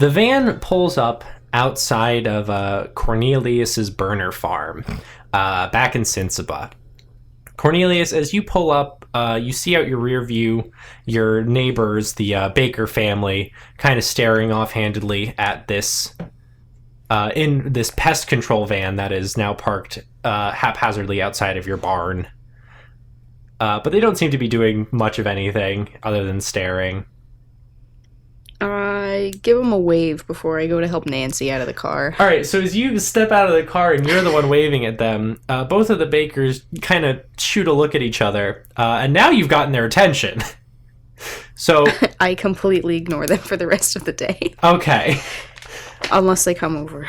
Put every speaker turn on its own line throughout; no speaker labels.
The van pulls up outside of Cornelius's burner farm back in Cinciba. Cornelius, as you pull up, you see out your rear view your neighbors, the Baker family, kind of staring offhandedly at this in this pest control van that is now parked haphazardly outside of your barn. But they don't seem to be doing much of anything other than staring.
I give them a wave before I go to help Nancy out of the car.
All right, so as you step out of the car and you're the one waving at them, both of the Bakers kind of shoot a look at each other, and now you've gotten their attention. So
I completely ignore them for the rest of the day.
Okay.
Unless they come over.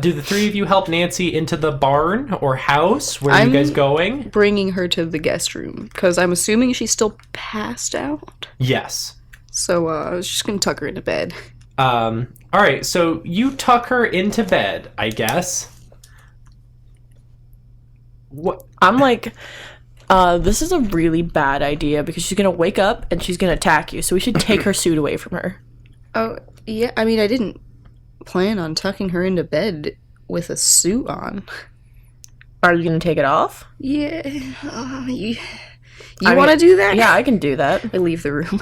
Do the three of you help Nancy into the barn or house? Where are you guys going?
Bringing her to the guest room, because I'm assuming she's still passed out.
Yes.
So I was just going to tuck her into bed.
All right, so you tuck her into bed, I guess. What?
I'm like, this is a really bad idea because she's going to wake up and she's going to attack you. So we should take her suit away from her.
Oh, yeah. I mean, I didn't plan on tucking her into bed with a suit on.
Are you going to take it off?
Yeah. You want to do that?
Yeah, I can do that.
I leave the room.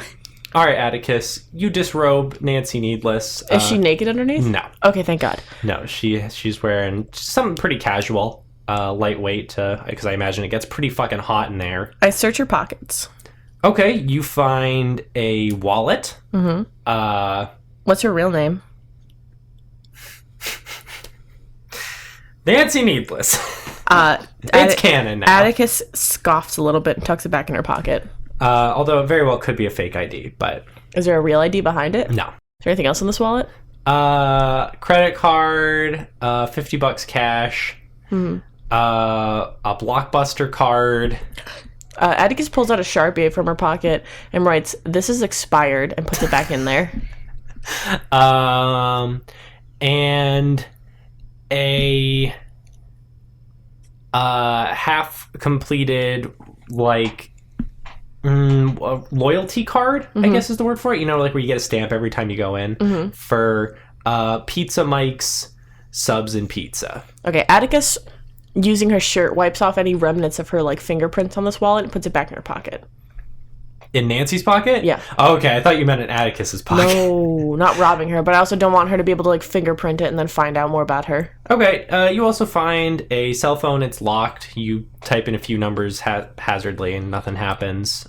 All right, Atticus, you disrobe Nancy Needless.
Is she naked underneath?
No.
Okay, thank God.
No, she's wearing something pretty casual, lightweight, because I imagine it gets pretty fucking hot in there.
I search her pockets.
Okay, you find a wallet.
Mm-hmm. What's her real name?
Nancy Needless. It's canon now.
Atticus scoffs a little bit and tucks it back in her pocket.
Although it very well could be a fake ID, but...
Is there a real ID behind it?
No.
Is there anything else in this wallet?
Credit card, $50 cash, a Blockbuster card.
Atticus pulls out a Sharpie from her pocket and writes, "This is expired," and puts it back in there.
And a half-completed, like... a loyalty card, I guess is the word for it. You know, like where you get a stamp every time you go in for Pizza Mike's Subs and Pizza.
Okay, Atticus, using her shirt, wipes off any remnants of her like fingerprints on this wallet and puts it back in her pocket.
In Nancy's pocket?
Yeah.
Oh, okay, I thought you meant in Atticus's pocket.
No, not robbing her, but I also don't want her to be able to like fingerprint it and then find out more about her.
Okay, you also find a cell phone. It's locked. You type in a few numbers haphazardly and nothing happens.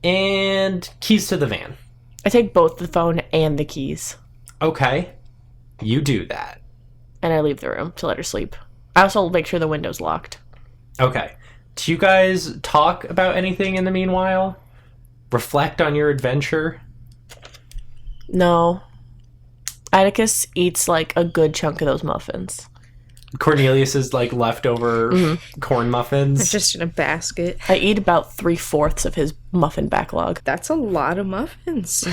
And keys to the van.
I take both the phone and the keys.
Okay, you do that.
And I leave the room to let her sleep. I also make sure the window's locked.
Okay. Do you guys talk about anything in the meanwhile? Reflect on your adventure?
No. Atticus eats like a good chunk of those muffins.
Cornelius's like leftover corn muffins.
It's just in a basket.
I eat about 3/4 of his muffin backlog.
That's a lot of muffins.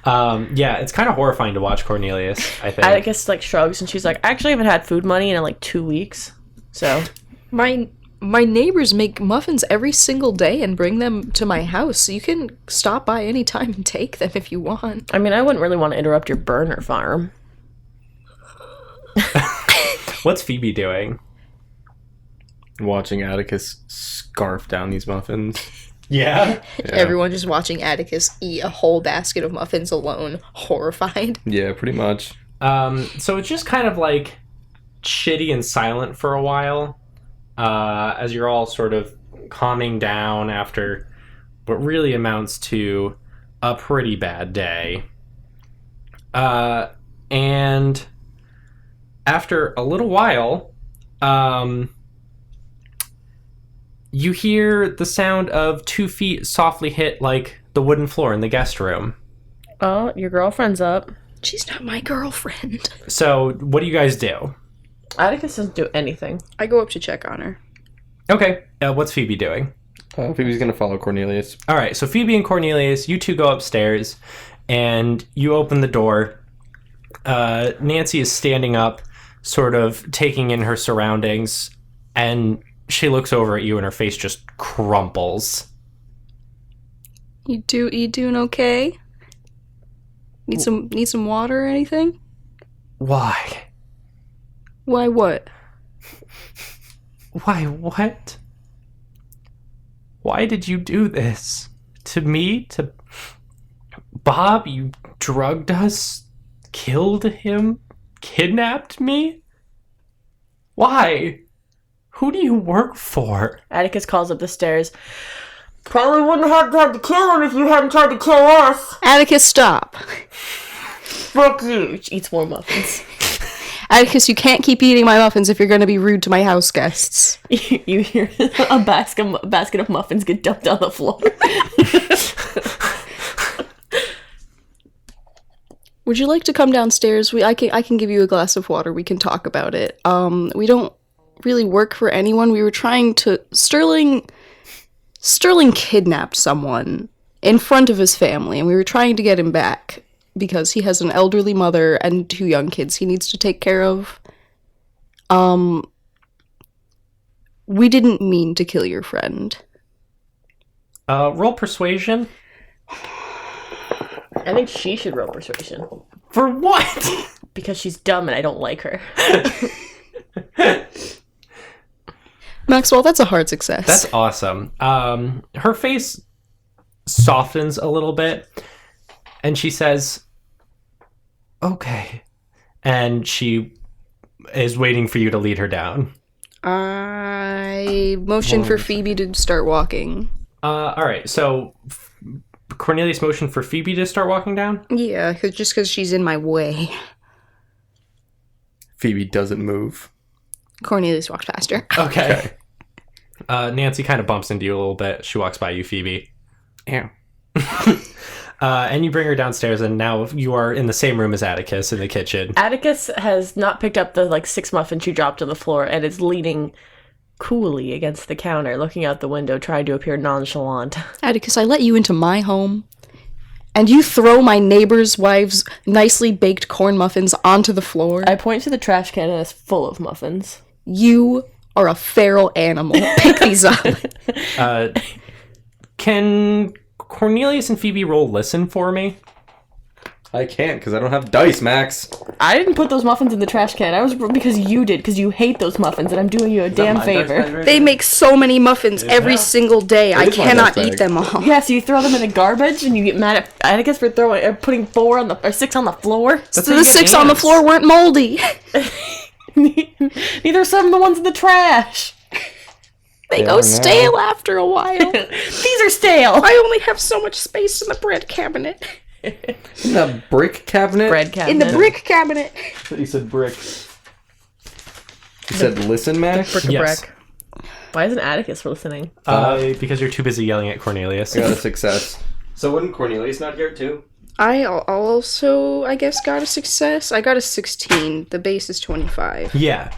Yeah, it's kind of horrifying to watch Cornelius, I think.
Atticus like shrugs and she's like, "I actually haven't had food money in like 2 weeks." So
My neighbors make muffins every single day and bring them to my house. So you can stop by any time and take them if you want.
I mean, I wouldn't really want to interrupt your burner farm.
What's Phoebe doing?
Watching Atticus scarf down these muffins.
Yeah?
Everyone just watching Atticus eat a whole basket of muffins alone, horrified.
Yeah, pretty much.
So it's just kind of like shitty and silent for a while, as you're all sort of calming down after what really amounts to a pretty bad day. And after a little while, you hear the sound of 2 feet softly hit like the wooden floor in the guest room.
Oh, your girlfriend's up.
She's not my girlfriend.
So what do you guys do?
Atticus doesn't do anything.
I go up to check on her.
Okay, what's Phoebe doing?
Phoebe's gonna follow Cornelius.
All right, so Phoebe and Cornelius, you two go upstairs, and you open the door. Nancy is standing up, sort of taking in her surroundings, and she looks over at you, and her face just crumples.
You doing okay? Need some water or anything?
Why?
Why what?
Why what? Why did you do this? To me? To Bob? You drugged us? Killed him? Kidnapped me? Why? Who do you work for?
Atticus calls up the stairs. Probably wouldn't have tried to kill him if you hadn't tried to kill us.
Atticus, stop.
Fuck you. She eats more muffins.
Atticus, you can't keep eating my muffins if you're going to be rude to my house guests.
You hear a basket of muffins get dumped on the floor.
Would you like to come downstairs? I can give you a glass of water. We can talk about it. We don't really work for anyone. We were trying to... Sterling kidnapped someone in front of his family, and we were trying to get him back because he has an elderly mother and 2 young kids he needs to take care of. We didn't mean to kill your friend.
Roll persuasion.
I think she should roll persuasion.
For what?
Because she's dumb and I don't like her.
Maxwell, that's a hard success.
That's awesome. Her face softens a little bit, and she says, "Okay," and she is waiting for you to lead her down.
I motion for Phoebe to start walking.
All right. So Cornelius motioned for Phoebe to start walking down.
Yeah, just because she's in my way.
Phoebe doesn't move.
Cornelius walked faster.
Okay. Nancy kind of bumps into you a little bit. She walks by you, Phoebe.
Yeah.
And you bring her downstairs, and now you are in the same room as Atticus in the kitchen.
Atticus has not picked up the 6 muffins she dropped on the floor and is leaning coolly against the counter, looking out the window, trying to appear nonchalant.
Atticus, I let you into my home, and you throw my neighbor's wife's nicely baked corn muffins onto the floor.
I point to the trash can and it's full of muffins.
You are a feral animal. Pick these up.
Can Cornelius and Phoebe roll listen for me?
I can't because I don't have dice, Max.
I didn't put those muffins in the trash can. I was because you did, because you hate those muffins, and I'm doing you a damn favor.
They make so many muffins every single day. I
is my
cannot
dice
eat
bag.
them all.
Yeah, so you throw them in the garbage, and you get mad at Atticus for putting 6 on the floor.
So the 6 on the floor weren't moldy.
Neither are some of the ones in the trash.
They go stale after a while.
These are stale.
I only have so much space in the bread cabinet.
In the brick cabinet?
Bread cabinet.
In the brick cabinet.
You said brick. You said listen, Max?
Yes.
Why isn't Atticus listening?
Because you're too busy yelling at Cornelius.
I got a success. So wouldn't Cornelius not hear it too?
I also, I guess, got a success. I got a 16. The base is 25.
Yeah.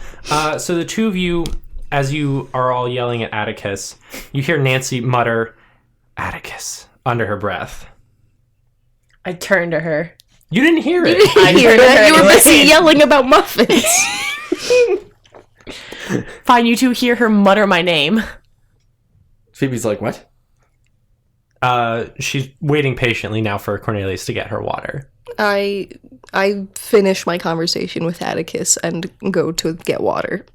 So the two of you, as you are all yelling at Atticus, you hear Nancy mutter, "Atticus," under her breath.
I turned to her.
You didn't hear it.
I hear that. You were busy yelling about muffins.
Fine, you two hear her mutter my name.
Phoebe's like, what?
She's waiting patiently now for Cornelius to get her water.
I finish my conversation with Atticus and go to get water.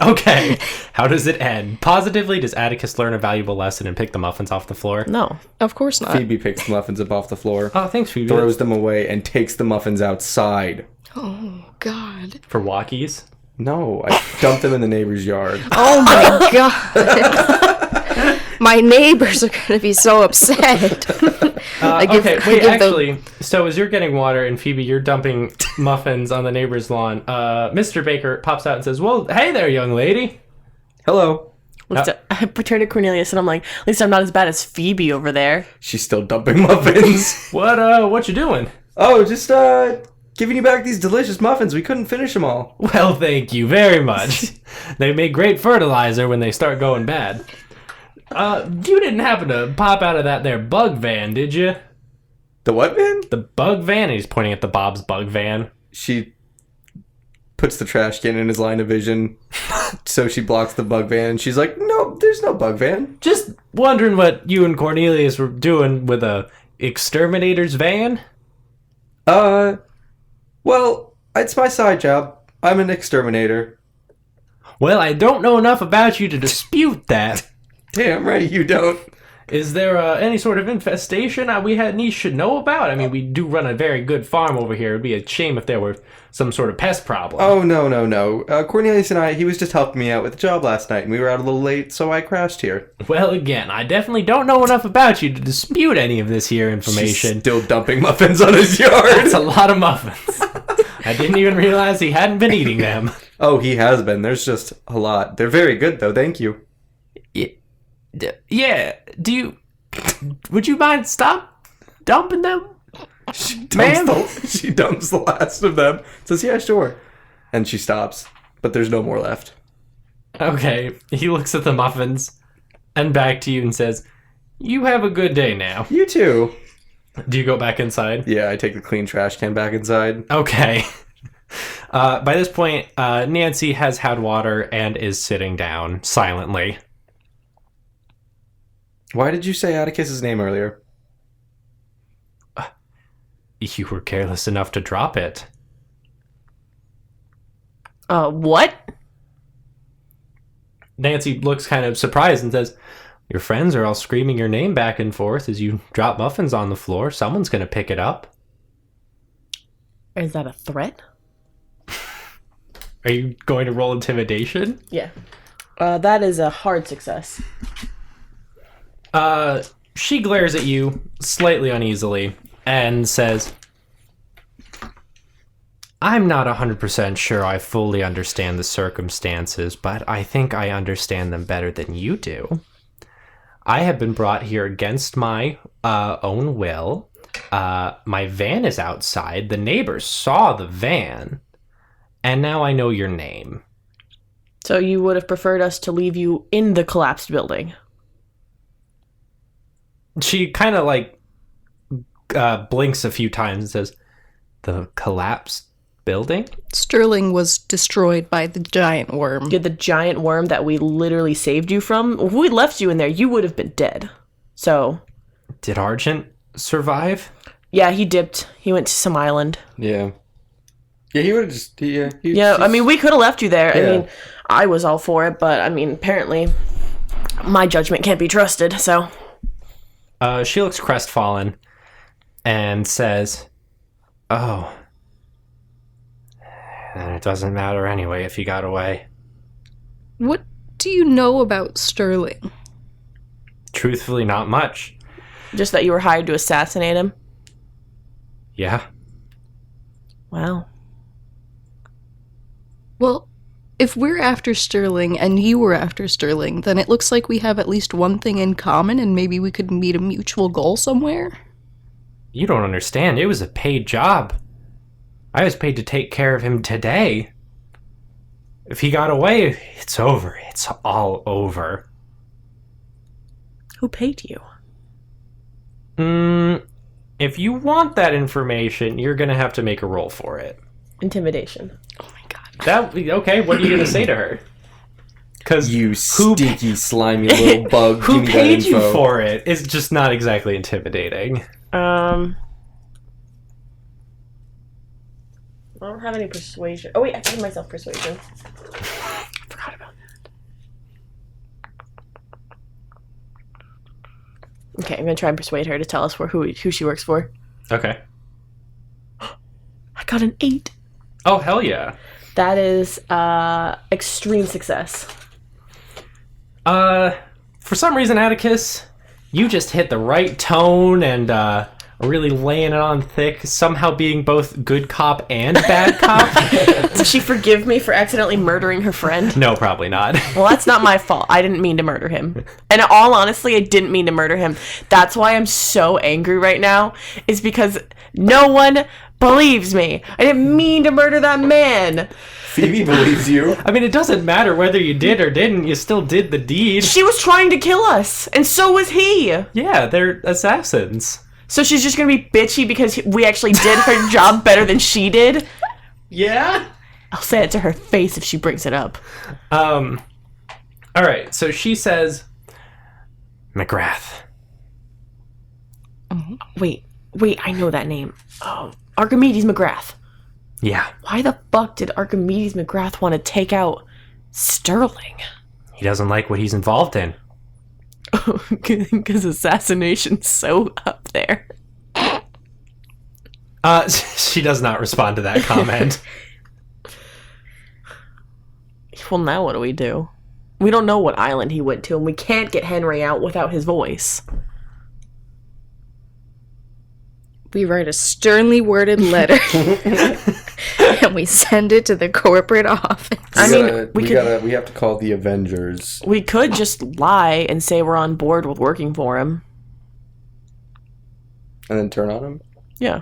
Okay. How does it end? Positively, does Atticus learn a valuable lesson and pick the muffins off the floor?
No.
Of course not.
Phoebe picks the muffins up off the floor,
Oh, thanks, Phoebe.
throws them away, and takes the muffins outside.
Oh, God.
For walkies.
No, I dumped them in the neighbor's yard.
Oh, my God. My neighbors are going to be so upset.
So as you're getting water and Phoebe, you're dumping muffins on the neighbor's lawn, Mr. Baker pops out and says, "Well, hey there, young lady."
Hello.
I turn to Cornelius and I'm like, at least I'm not as bad as Phoebe over there.
She's still dumping muffins.
What you doing?
Oh, just giving you back these delicious muffins. We couldn't finish them all.
Well, thank you very much. They make great fertilizer when they start going bad. You didn't happen to pop out of that there bug van, did you?
The what van?
The bug van? He's pointing at the Bob's bug van.
She puts the trash can in his line of vision, so she blocks the bug van. And she's like, "No, there's no bug van."
Just wondering what you and Cornelius were doing with a exterminator's van?
Well, it's my side job. I'm an exterminator.
Well, I don't know enough about you to dispute that.
Damn right you don't.
Is there any sort of infestation we should know about? I mean, we do run a very good farm over here. It'd be a shame if there were some sort of pest problem.
Oh, no. Cornelius and he was just helping me out with the job last night, and we were out a little late, so I crashed here.
Well, again, I definitely don't know enough about you to dispute any of this here information.
She's still dumping muffins on his yard.
That's a lot of muffins. I didn't even realize he hadn't been eating them.
Oh, he has been. There's just a lot. They're very good, though. Thank you.
Yeah. Would you mind stop dumping them?
She dumps the last of them. Says, yeah, sure. And she stops. But there's no more left.
Okay. He looks at the muffins and back to you and says, you have a good day now.
You too.
Do you go back inside?
Yeah, I take the clean trash can back inside.
Okay. By this point, Nancy has had water and is sitting down silently.
Why did you say Atticus's name earlier?
You were careless enough to drop it.
What?
Nancy looks kind of surprised and says, your friends are all screaming your name back and forth as you drop muffins on the floor. Someone's going to pick it up.
Is that a threat?
Are you going to roll intimidation?
Yeah. That is a hard success.
She glares at you slightly uneasily and says, I'm not 100% sure I fully understand the circumstances, but I think I understand them better than you do. I have been brought here against my own will. My van is outside. The neighbors saw the van. And now I know your name.
So you would have preferred us to leave you in the collapsed building?
She kind of blinks a few times and says, the collapsed building?
Sterling was destroyed by the giant worm.
You're the giant worm that we literally saved you from. If we left you in there, you would have been dead. So...
Did Argent survive?
Yeah, he dipped. He went to some island.
Yeah. Yeah, he would have just...
Yeah, I mean, we could have left you there.
Yeah.
I mean, I was all for it, but, I mean, apparently my judgment can't be trusted, so...
She looks crestfallen and says, oh... Then it doesn't matter anyway if he got away.
What do you know about Sterling?
Truthfully, not much.
Just that you were hired to assassinate him?
Yeah.
Wow.
Well, if we're after Sterling and you were after Sterling, then it looks like we have at least one thing in common and maybe we could meet a mutual goal somewhere.
You don't understand. It was a paid job. I was paid to take care of him today. If he got away, it's over. It's all over.
Who paid you?
If you want that information, you're going to have to make a roll for it.
Intimidation.
Oh my god.
Okay, what are you going to say to her? Because
You stinky, slimy little bug.
who
Give me that
paid you
info.
for it is just not exactly intimidating.
I don't have any persuasion. Oh wait, I gave myself persuasion. Forgot about that. Okay, I'm gonna try and persuade her to tell us who she works for.
Okay.
I got an 8.
Oh, hell yeah.
That is extreme success.
For some reason, Atticus, you just hit the right tone and really laying it on thick, somehow being both good cop and bad cop.
Does she forgive me for accidentally murdering her friend?
No, probably not.
Well, that's not my fault. I didn't mean to murder him. And all honestly, I didn't mean to murder him. That's why I'm so angry right now, is because no one believes me. I didn't mean to murder that man.
Phoebe believes you.
I mean, it doesn't matter whether you did or didn't, you still did the deed.
She was trying to kill us, and so was he.
Yeah, they're assassins.
So she's just gonna be bitchy because we actually did her job better than she did?
Yeah?
I'll say it to her face if she brings it up.
Alright, so she says, McGrath.
Wait, I know that name. Oh, Archimedes McGrath.
Yeah.
Why the fuck did Archimedes McGrath want to take out Sterling?
He doesn't like what he's involved in.
Because assassination's so up there.
She does not respond to that comment.
Well, now what do we do? We don't know what island he went to, and we can't get Henry out without his voice.
We write a sternly worded letter and we send it to the corporate office.
We
have to call the Avengers.
We could just lie and say we're on board with working for him.
And then turn on him?
Yeah.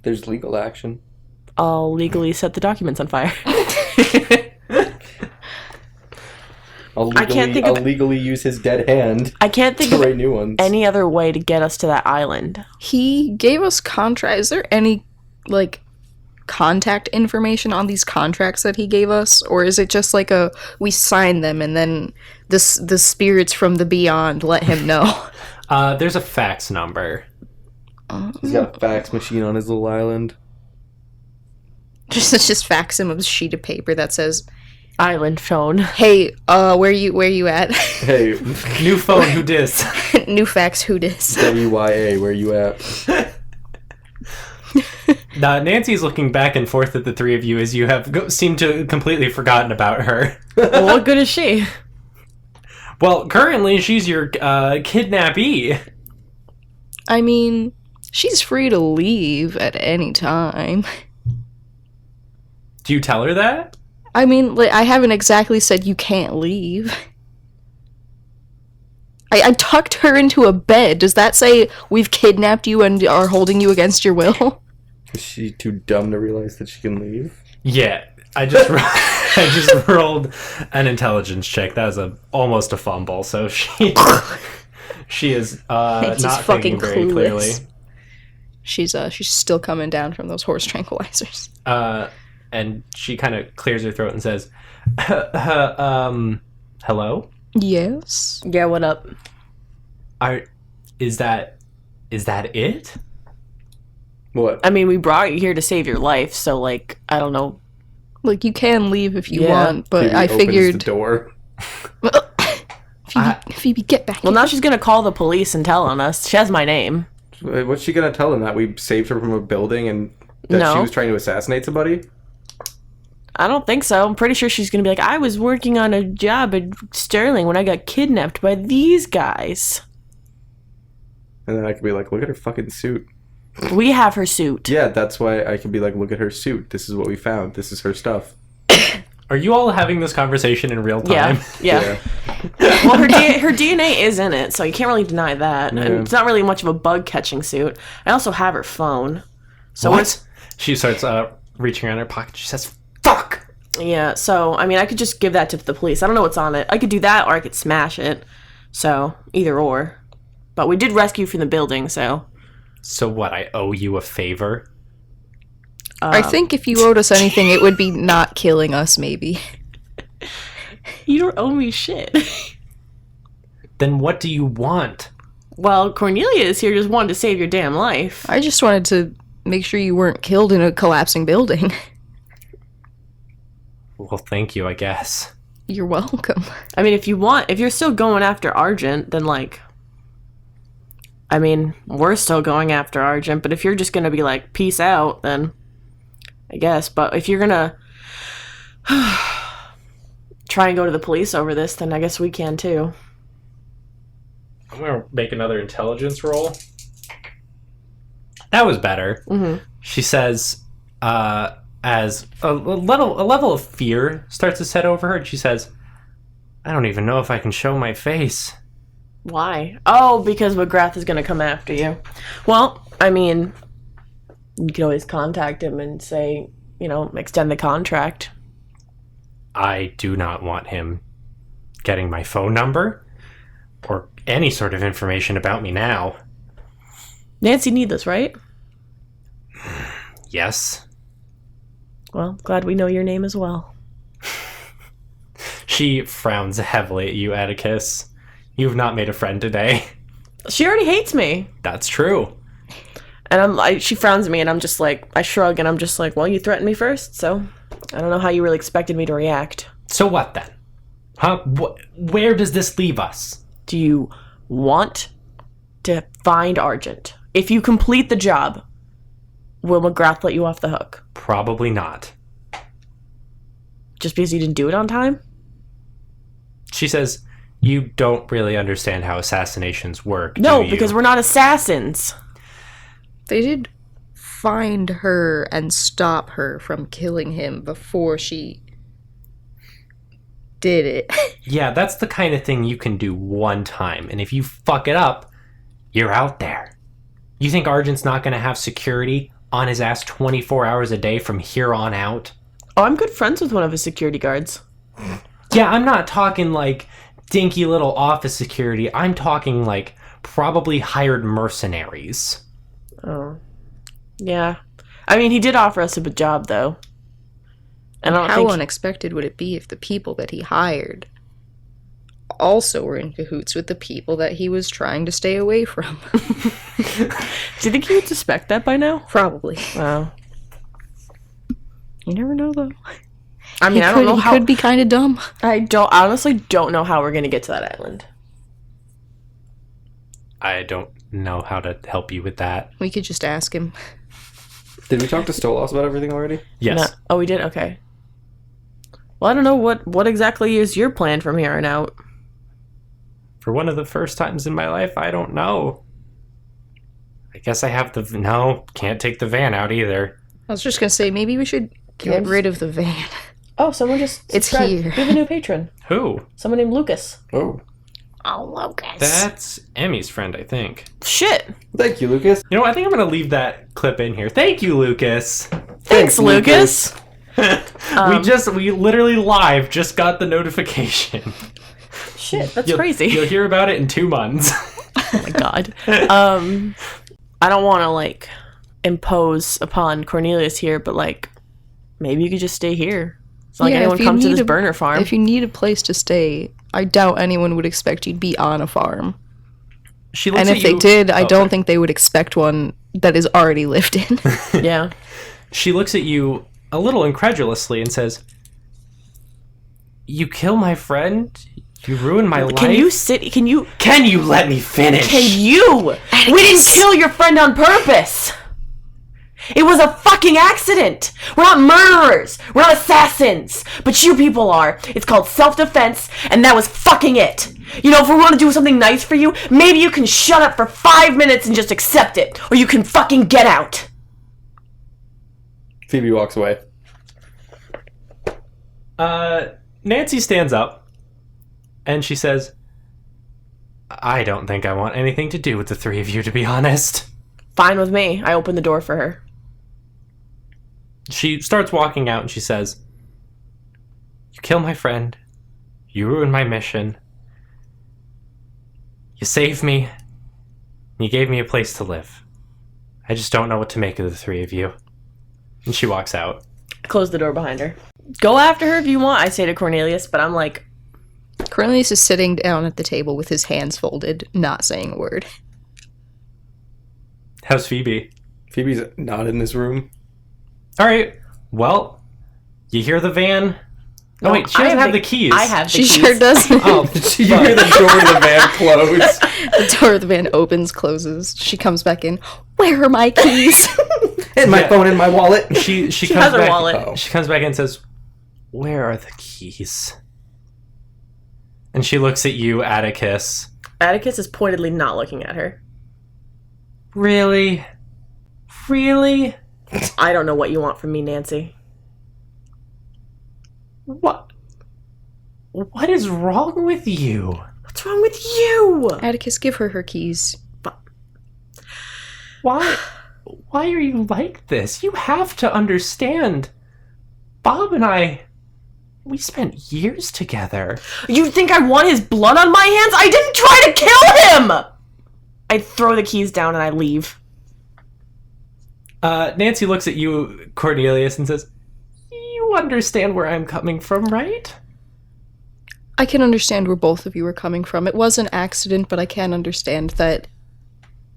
There's legal action.
I'll legally set the documents on fire.
I'll legally use his dead hand.
I can't think
to
of
write new ones.
any other way to get us to that island.
He gave us contract. Is there any, like, contact information on these contracts that he gave us? Or is it just like we sign them and then the spirits from the beyond let him know?
There's a fax number.
He's got a fax machine on his little island.
Just fax him a sheet of paper that says,
Island phone.
"Hey, where you at?
Hey,
New phone, who dis?
New fax, who dis?"
WYA, where you at?
Nancy's looking back and forth at the three of you as you have seemed to have completely forgotten about her.
Well, what good is she?
Well, currently she's your kidnappee.
I mean, she's free to leave at any time.
Do you tell her that?
I mean, like, I haven't exactly said you can't leave. I tucked her into a bed. Does that say we've kidnapped you and are holding you against your will?
Is she too dumb to realize that she can leave?
Yeah, I just rolled an intelligence check. That was almost a fumble. So she is
She's
not
fucking
thinking very clearly.
She's still coming down from those horse tranquilizers.
And she kind of clears her throat and says, hello?
Yes.
Yeah, what up?
Is that it?
What?
I mean, we brought you here to save your life, so, like, I don't know.
Like, you can leave if you
Yeah.
want, but
Phoebe
I
opens
figured...
the door.
Phoebe, get back
Well,
here.
now she's gonna call the police and tell on us. She has my name.
What's she gonna tell him, that we saved her from a building and that
No.
she was trying to assassinate somebody?
I don't think so. I'm pretty sure she's gonna be like, I was working on a job at Sterling when I got kidnapped by these guys.
And then I could be like, look at her fucking suit.
We have her suit.
Yeah, that's why I could be like, look at her suit. This is what we found. This is her stuff.
Are you all having this conversation in real time?
Yeah. Well, her DNA is in it, so you can't really deny that.
Yeah.
And it's not really much of a bug catching suit. I also have her phone. So
What? She starts reaching around her pocket. She says, fuck!
Yeah, so, I mean, I could just give that to the police. I don't know what's on it. I could do that, or I could smash it. So, either or. But we did rescue from the building, so...
So what, I owe you a favor?
I think if you owed us anything, it would be not killing us, maybe.
You don't owe me shit.
Then what do you want?
Well, Cornelia is here just wanted to save your damn life.
I just wanted to make sure you weren't killed in a collapsing building.
Well, thank you, I guess.
You're welcome.
I mean, if you're still going after Argent, then, like... I mean, we're still going after Argent, but if you're just gonna be like, peace out, then... I guess. But if you're gonna... try and go to the police over this, then I guess we can, too.
I'm gonna make another intelligence roll. That was better.
Mm-hmm.
She says, as a level of fear starts to set over her, and she says, I don't even know if I can show my face.
Why? Oh, because McGrath is going to come after you. Well, I mean, you could always contact him and say, extend the contract.
I do not want him getting my phone number or any sort of information about me now.
Nancy need this, right?
Yes.
Well, glad we know your name as well.
She frowns heavily at you, Atticus. You've not made a friend today.
She already hates me.
That's true.
And she frowns at me, and I'm just like, I shrug, and I'm just like, well, you threatened me first, so I don't know how you really expected me to react.
So what then? Huh? Where does this leave us?
Do you want to find Argent? If you complete the job, will McGrath let you off the hook?
Probably not.
Just because you didn't do it on time?
She says, you don't really understand how assassinations work,
No,
do you?
because we're not assassins.
They did find her and stop her from killing him before she did it.
Yeah, that's the kind of thing you can do one time, and if you fuck it up, you're out there. You think Argent's not going to have security on his ass 24 hours a day from here on out?
Oh, I'm good friends with one of his security guards.
Yeah, I'm not talking like dinky little office security. I'm talking like probably hired mercenaries.
Oh. Yeah. I mean, he did offer us a job, though. And I don't
How
think...
unexpected would it be if the people that he hired also were in cahoots with the people that he was trying to stay away from?
Do you think he would suspect that by now?
Probably.
Wow.
You never know, though.
I mean, I don't know
He
how...
could be kind of dumb.
I honestly don't know how we're going to get to that island.
I don't know how to help you with that.
We could just ask him.
Did we talk to Stolas about everything already?
Yes.
No. Oh, we did? Okay. Well, I don't know what exactly is your plan from here on out.
For one of the first times in my life, I don't know. I guess I have the... No, can't take the van out either.
I was just going to say, maybe we should get rid of the van.
Oh, someone just
It's
subscribed.
here.
We have a new patron.
Who?
Someone named Lucas.
Oh.
Oh, Lucas.
That's Emmy's friend, I think.
Shit.
Thank you, Lucas.
You know, I think I'm going to leave that clip in here. Thank you, Lucas.
Thanks, Lucas.
We literally live just got the notification.
Shit, that's
You'll
crazy.
hear about it in 2 months.
Oh my god. I don't want to like impose upon Cornelius here, but like maybe you could just stay here. It's not like anyone
if you
comes to
need
this
a-
burner farm.
If you need a place to stay, I doubt anyone would expect you to be on a farm.
She looks
And
at
if they
you-
did, I
Oh,
don't think they would expect one that is already lived in.
Yeah.
She looks at you a little incredulously and says, "You kill my friend? You ruin my life?
Can you sit? Can you?
Can you let me finish?"
Can you? We didn't kill your friend on purpose. It was a fucking accident. We're not murderers. We're not assassins. But you people are. It's called self-defense, and that was fucking it. You know, if we want to do something nice for you, maybe you can shut up for 5 minutes and just accept it. Or you can fucking get out.
Phoebe walks away.
Nancy stands up and she says, "I don't think I want anything to do with the three of you, to be honest."
Fine with me. I opened the door for her.
She starts walking out and she says, "You kill my friend. You ruin my mission. You saved me. And you gave me a place to live. I just don't know what to make of the three of you." And she walks out.
Close the door behind her. Go after her if you want, I say to Cornelius, but I'm like,
Cornelius is sitting down at the table with his hands folded, not saying a word.
How's Phoebe?
Phoebe's not in this room.
All right. Well, you hear the van? Oh, wait, she doesn't have the keys.
I have the
She
keys.
sure does.
Oh,
You hear the door of the van close.
The door of the van opens, closes. She comes back in. Where are my keys?
And my
Yeah.
phone and my wallet.
She
She
comes
has her
back.
wallet.
Oh.
She comes back and says, "Where are the keys?" And she looks at you, Atticus.
Atticus is pointedly not looking at her.
Really? Really?
I don't know what you want from me, Nancy.
What? What is wrong with you?
What's wrong with you?
Atticus, give her her keys.
Why are you like this? You have to understand. Bob and I, we spent years together.
You think I want his blood on my hands? I didn't try to kill him! I throw the keys down and I leave.
Nancy looks at you, Cornelius, and says, "You understand where I'm coming from, right?"
I can understand where both of you are coming from. It was an accident, but I can understand that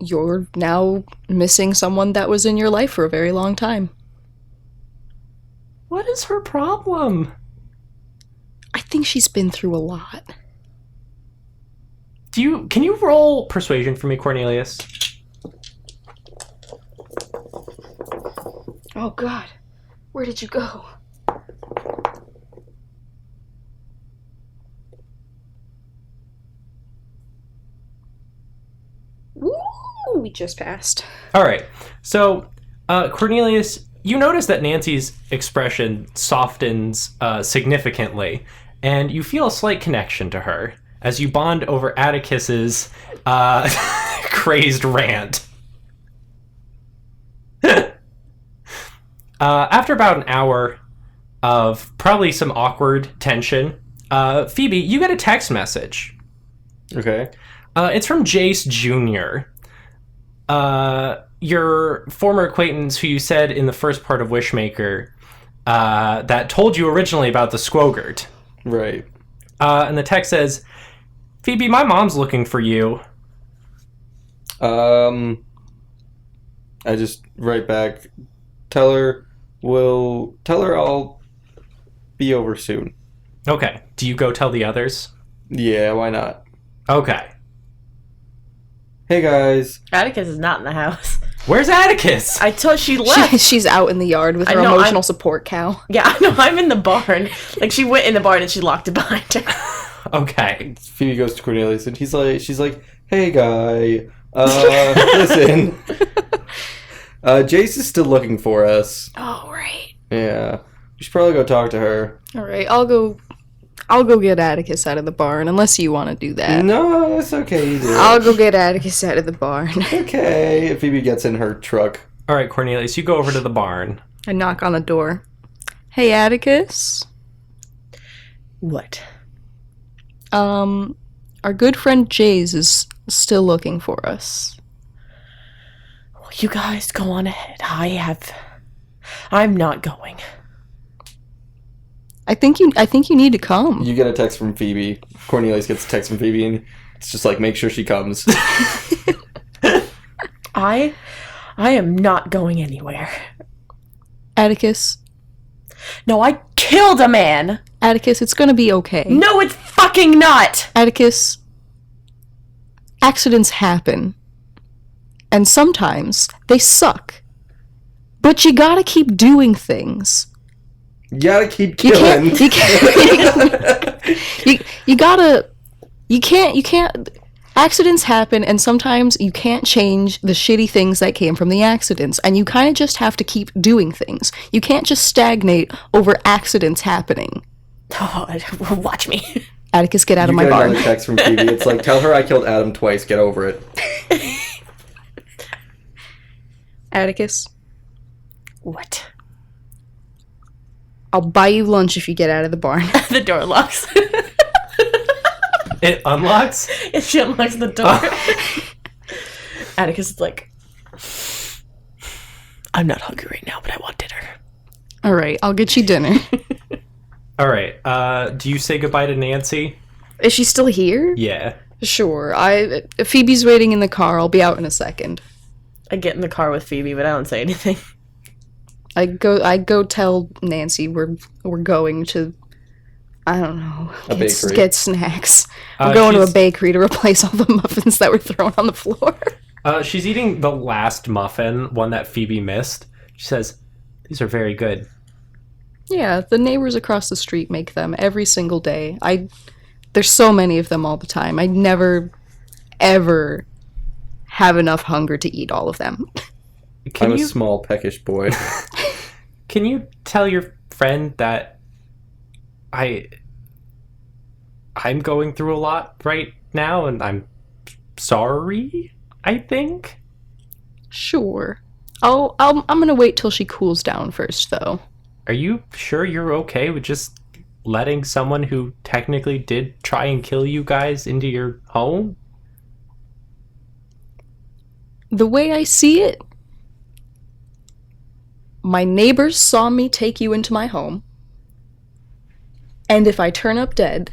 you're now missing someone that was in your life for a very long time.
What is her problem?
I think she's been through a lot.
Can you roll persuasion for me, Cornelius?
Oh god. Where did you go? Woo! We just passed.
All right. So, Cornelius, you notice that Nancy's expression softens significantly, and you feel a slight connection to her as you bond over Atticus's crazed rant. After about an hour of probably some awkward tension, Phoebe, you get a text message.
Okay.
It's from Jayse Jr., your former acquaintance who you said in the first part of Wishmaker that told you originally about the Squogert.
Right.
And the text says, Phoebe, my mom's looking for you.
I just write back, tell her I'll be over soon.
Okay. Do you go tell the others?
Yeah, why not?
Okay.
Hey guys.
Atticus is not in the house.
Where's Atticus?
I told she left.
She's out in the yard with her
I know,
emotional support cow.
Yeah, I know. I'm in the barn. Like, she went in the barn and she locked it behind her.
Okay.
Phoebe goes to Cornelius and she's like, hey guy, listen. Jayse is still looking for us.
Oh, right.
Yeah. We should probably go talk to her.
Alright, I'll go get Atticus out of the barn, unless you want to do that.
No, it's okay. You do it.
I'll go get Atticus out of the barn.
Okay. If Phoebe gets in her truck.
All right, Cornelius, you go over to the barn.
I knock on the door. Hey, Atticus.
What?
Our good friend Jayse is still looking for us.
You guys go on ahead. I'm not going.
I think you need to come.
You get a text from Phoebe. Cornelius gets a text from Phoebe, and it's just like, make sure she comes.
I am not going anywhere.
Atticus.
No, I killed a man.
Atticus, it's gonna be okay.
No, it's fucking not.
Atticus, accidents happen. And sometimes they suck. But you gotta keep doing things.
You gotta keep
You
killing.
can't, accidents happen, and sometimes you can't change the shitty things that came from the accidents, and you kind of just have to keep doing things. You can't just stagnate over accidents happening.
Oh, watch me.
Atticus, get out
You
of my
got
barn.
another text from Phoebe. It's like, tell her I killed Adam twice. Get over it.
Atticus,
What?
I'll buy you lunch if you get out of the barn.
The door locks.
It unlocks?
If she unlocks the door. Atticus is like, I'm not hungry right now, but I want dinner.
Alright, I'll get you dinner.
All right. Do you say goodbye to Nancy?
Is she still here?
Yeah.
Sure. Phoebe's waiting in the car. I'll be out in a second.
I get in the car with Phoebe, but I don't say anything.
I go tell Nancy we're going to, I don't know,
A bakery.
get snacks. We're going to a bakery to replace all the muffins that were thrown on the floor.
She's eating the last muffin, one that Phoebe missed. She says, "These are very good."
Yeah, the neighbors across the street make them every single day. There's so many of them all the time. I never, ever have enough hunger to eat all of them.
I'm a small, peckish boy.
Can you tell your friend that I'm going through a lot right now, and I'm sorry, I think?
Sure. I'm gonna wait till she cools down first, though.
Are you sure you're okay with just letting someone who technically did try and kill you guys into your home?
The way I see it, my neighbors saw me take you into my home, and if I turn up dead,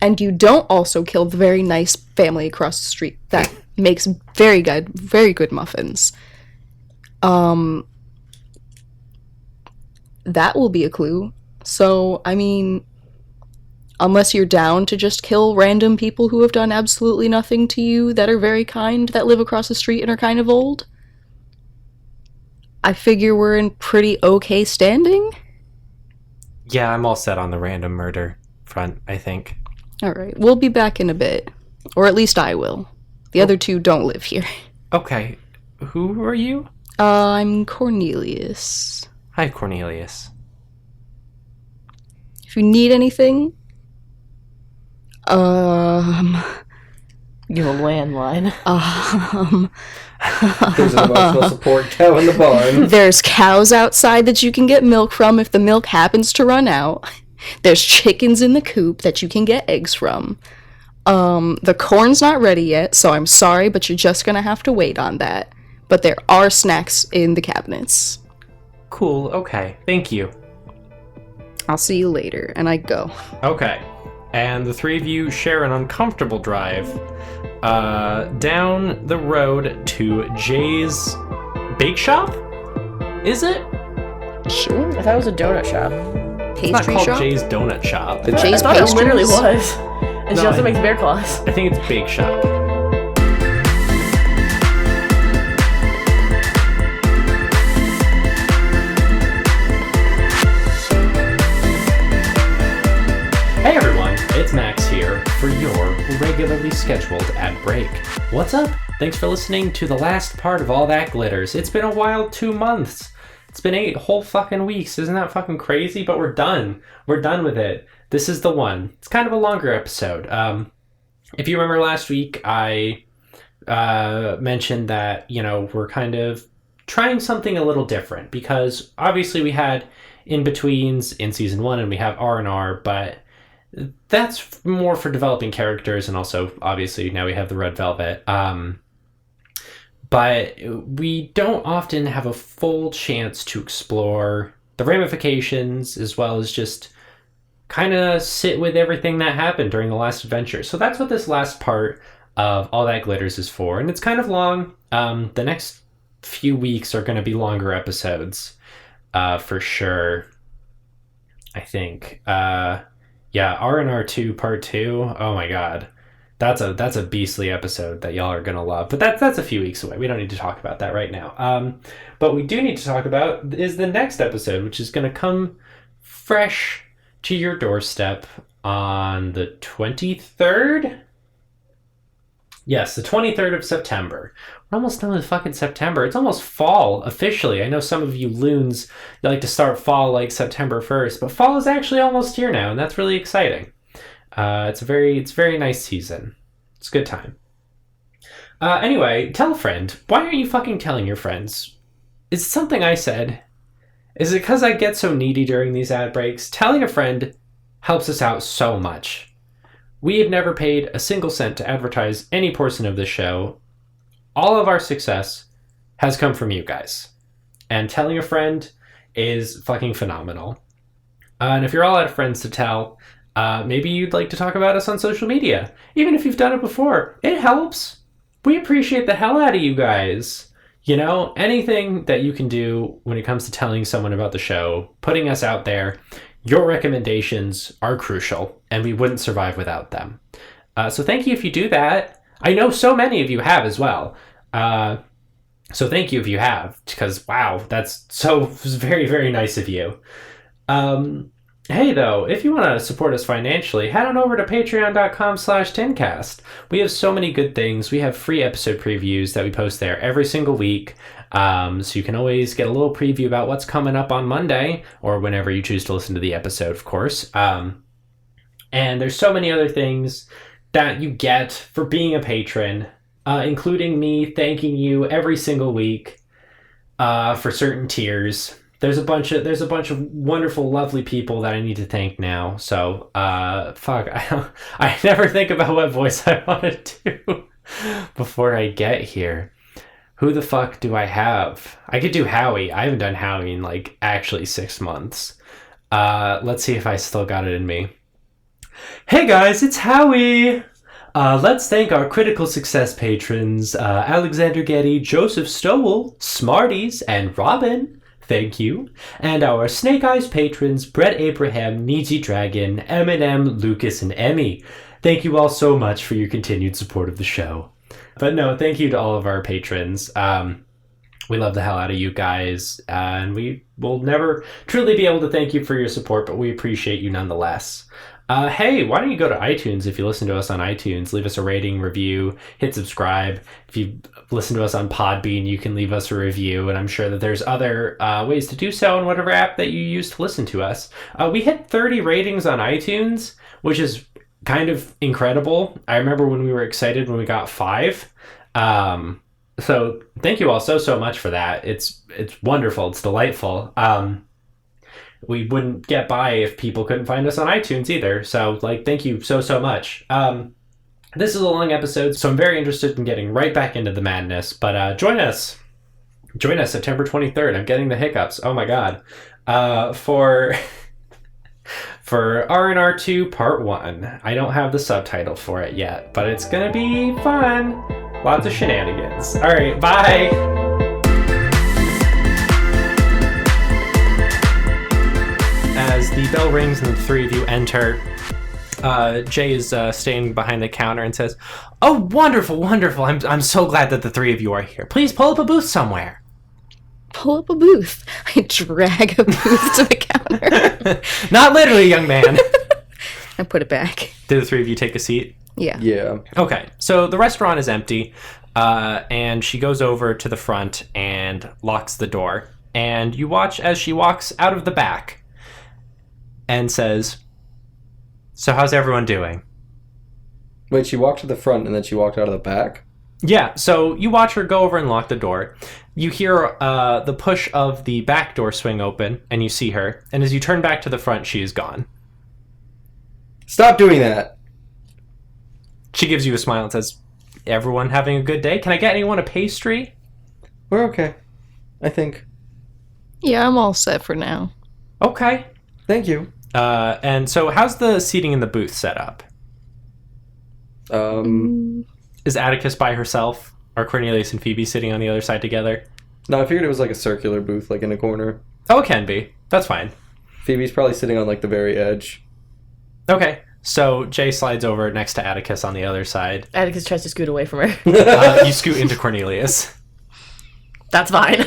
and you don't also kill the very nice family across the street that makes very good muffins. That will be a clue. So, I mean, unless you're down to just kill random people who have done absolutely nothing to you that are very kind, that live across the street and are kind of old, I figure we're in pretty okay standing.
Yeah, I'm all set on the random murder front, I think.
Alright, we'll be back in a bit. Or at least I will. The other two don't live here.
Okay. Who are you?
I'm Cornelius.
Hi, Cornelius.
If you need anything,
You have a landline.
There's an emotional support cow in the barn.
there's cows outside that you can get milk from if the milk happens to run out. There's chickens in the coop that you can get eggs from. The corn's not ready yet, so I'm sorry, but you're just gonna have to wait on that. But there are snacks in the cabinets.
Cool, okay. Thank you.
I'll see you later, and I go.
Okay. And the three of you share an uncomfortable drive down the road to Jay's Bake Shop? Is it?
Sure.
I thought it was a donut shop.
It's not
Pastry
called
shop?
Jay's Donut Shop.
Jay's
I thought it literally
Pastries?
was. And she
No,
also
I-
makes bear claws.
I think it's Bake Shop. Hey everyone, it's Max here for your regularly scheduled ad break. What's up? Thanks for listening to the last part of All That Glitters. It's been a wild 2 months. It's been 8 whole fucking weeks. Isn't that fucking crazy? But we're done. We're done with it. This is the one. It's kind of a longer episode. If you remember last week, I mentioned that, we're kind of trying something a little different because obviously we had in-betweens in season 1 and we have R&R, but that's more for developing characters, and also obviously now we have the Red Velvet. But we don't often have a full chance to explore the ramifications as well as just kind of sit with everything that happened during the last adventure. So that's what this last part of All That Glitters is for, and it's kind of long. The next few weeks are going to be longer episodes, for sure. I think. Yeah, R&R 2 Part 2. Oh my god. That's a beastly episode that y'all are going to love. But that's a few weeks away. We don't need to talk about that right now. But we do need to talk about is the next episode, which is going to come fresh to your doorstep on the 23rd? Yes, the 23rd of September. We're almost done with fucking September. It's almost fall, officially. I know some of you loons like to start fall like September 1st, but fall is actually almost here now, and that's really exciting. It's a very nice season. It's a good time. Anyway, tell a friend. Why aren't you fucking telling your friends? Is it something I said? Is it because I get so needy during these ad breaks? Telling a friend helps us out so much. We have never paid a single cent to advertise any portion of this show. All of our success has come from you guys. And telling a friend is fucking phenomenal. And if you're all out of friends to tell, maybe you'd like to talk about us on social media. Even if you've done it before, it helps. We appreciate the hell out of you guys. Anything that you can do when it comes to telling someone about the show, putting us out there, your recommendations are crucial, and we wouldn't survive without them. So thank you if you do that. I know so many of you have as well. So thank you if you have, because wow, that's so very, very nice of you. Hey though, if you want to support us financially, head on over to patreon.com/tincast. We have so many good things. We have free episode previews that we post there every single week. So you can always get a little preview about what's coming up on Monday, or whenever you choose to listen to the episode, of course. And there's so many other things that you get for being a patron, including me thanking you every single week for certain tiers. There's a bunch of wonderful, lovely people that I need to thank now. So, I never think about what voice I want to do before I get here. Who the fuck do I have? I could do Howie. I haven't done Howie in actually 6 months. Let's see if I still got it in me. Hey guys, it's Howie! Let's thank our critical success patrons, Alexander Getty, Joseph Stowell, Smarties, and Robin. Thank you. And our Snake Eyes patrons, Brett Abraham, Neezy Dragon, Eminem, Lucas, and Emmy. Thank you all so much for your continued support of the show. But no, thank you to all of our patrons. We love the hell out of you guys, and we will never truly be able to thank you for your support, but we appreciate you nonetheless. Hey, why don't you go to iTunes if you listen to us on iTunes? Leave us a rating, review, hit subscribe. If you listen to us on Podbean, you can leave us a review, and I'm sure that there's other ways to do so in whatever app that you use to listen to us. We hit 30 ratings on iTunes, which is kind of incredible. I remember when we were excited when we got 5. So thank you all so much for that. It's wonderful. It's delightful. We wouldn't get by if people couldn't find us on iTunes either. So, thank you so much. This is a long episode, so I'm very interested in getting right back into the madness. But join us. Join us September 23rd. I'm getting the hiccups. Oh my god. For R&R 2 Part 1. I don't have the subtitle for it yet, but it's gonna be fun. Lots of shenanigans. All right, bye. As the bell rings and the three of you enter, Jay is standing behind the counter and says, "Oh, wonderful. I'm so glad that the three of you are here. Please pull up a booth somewhere."
Pull up a booth. I drag a booth to the counter.
Not literally, young man.
I put it back.
Did the three of you take a seat?
Yeah.
Yeah.
Okay, so the restaurant is empty, and she goes over to the front and locks the door. And you watch as she walks out of the back and says, "So how's everyone doing?"
Wait, she walked to the front and then she walked out of the back?
Yeah, so you watch her go over and lock the door. You hear the push of the back door swing open, and you see her. And as you turn back to the front, she is gone.
Stop doing that!
She gives you a smile and says, "Everyone having a good day? Can I get anyone a pastry?"
We're okay. I think.
Yeah, I'm all set for now.
Okay.
Thank you.
And so how's the seating in the booth set up? Is Atticus by herself? Are Cornelius and Phoebe sitting on the other side together?
No, I figured it was like a circular booth, like in a corner.
Oh, it can be. That's fine.
Phoebe's probably sitting on like the very edge.
Okay. So Jay slides over next to Atticus on the other side.
Atticus tries to scoot away from her.
You scoot into Cornelius.
That's fine.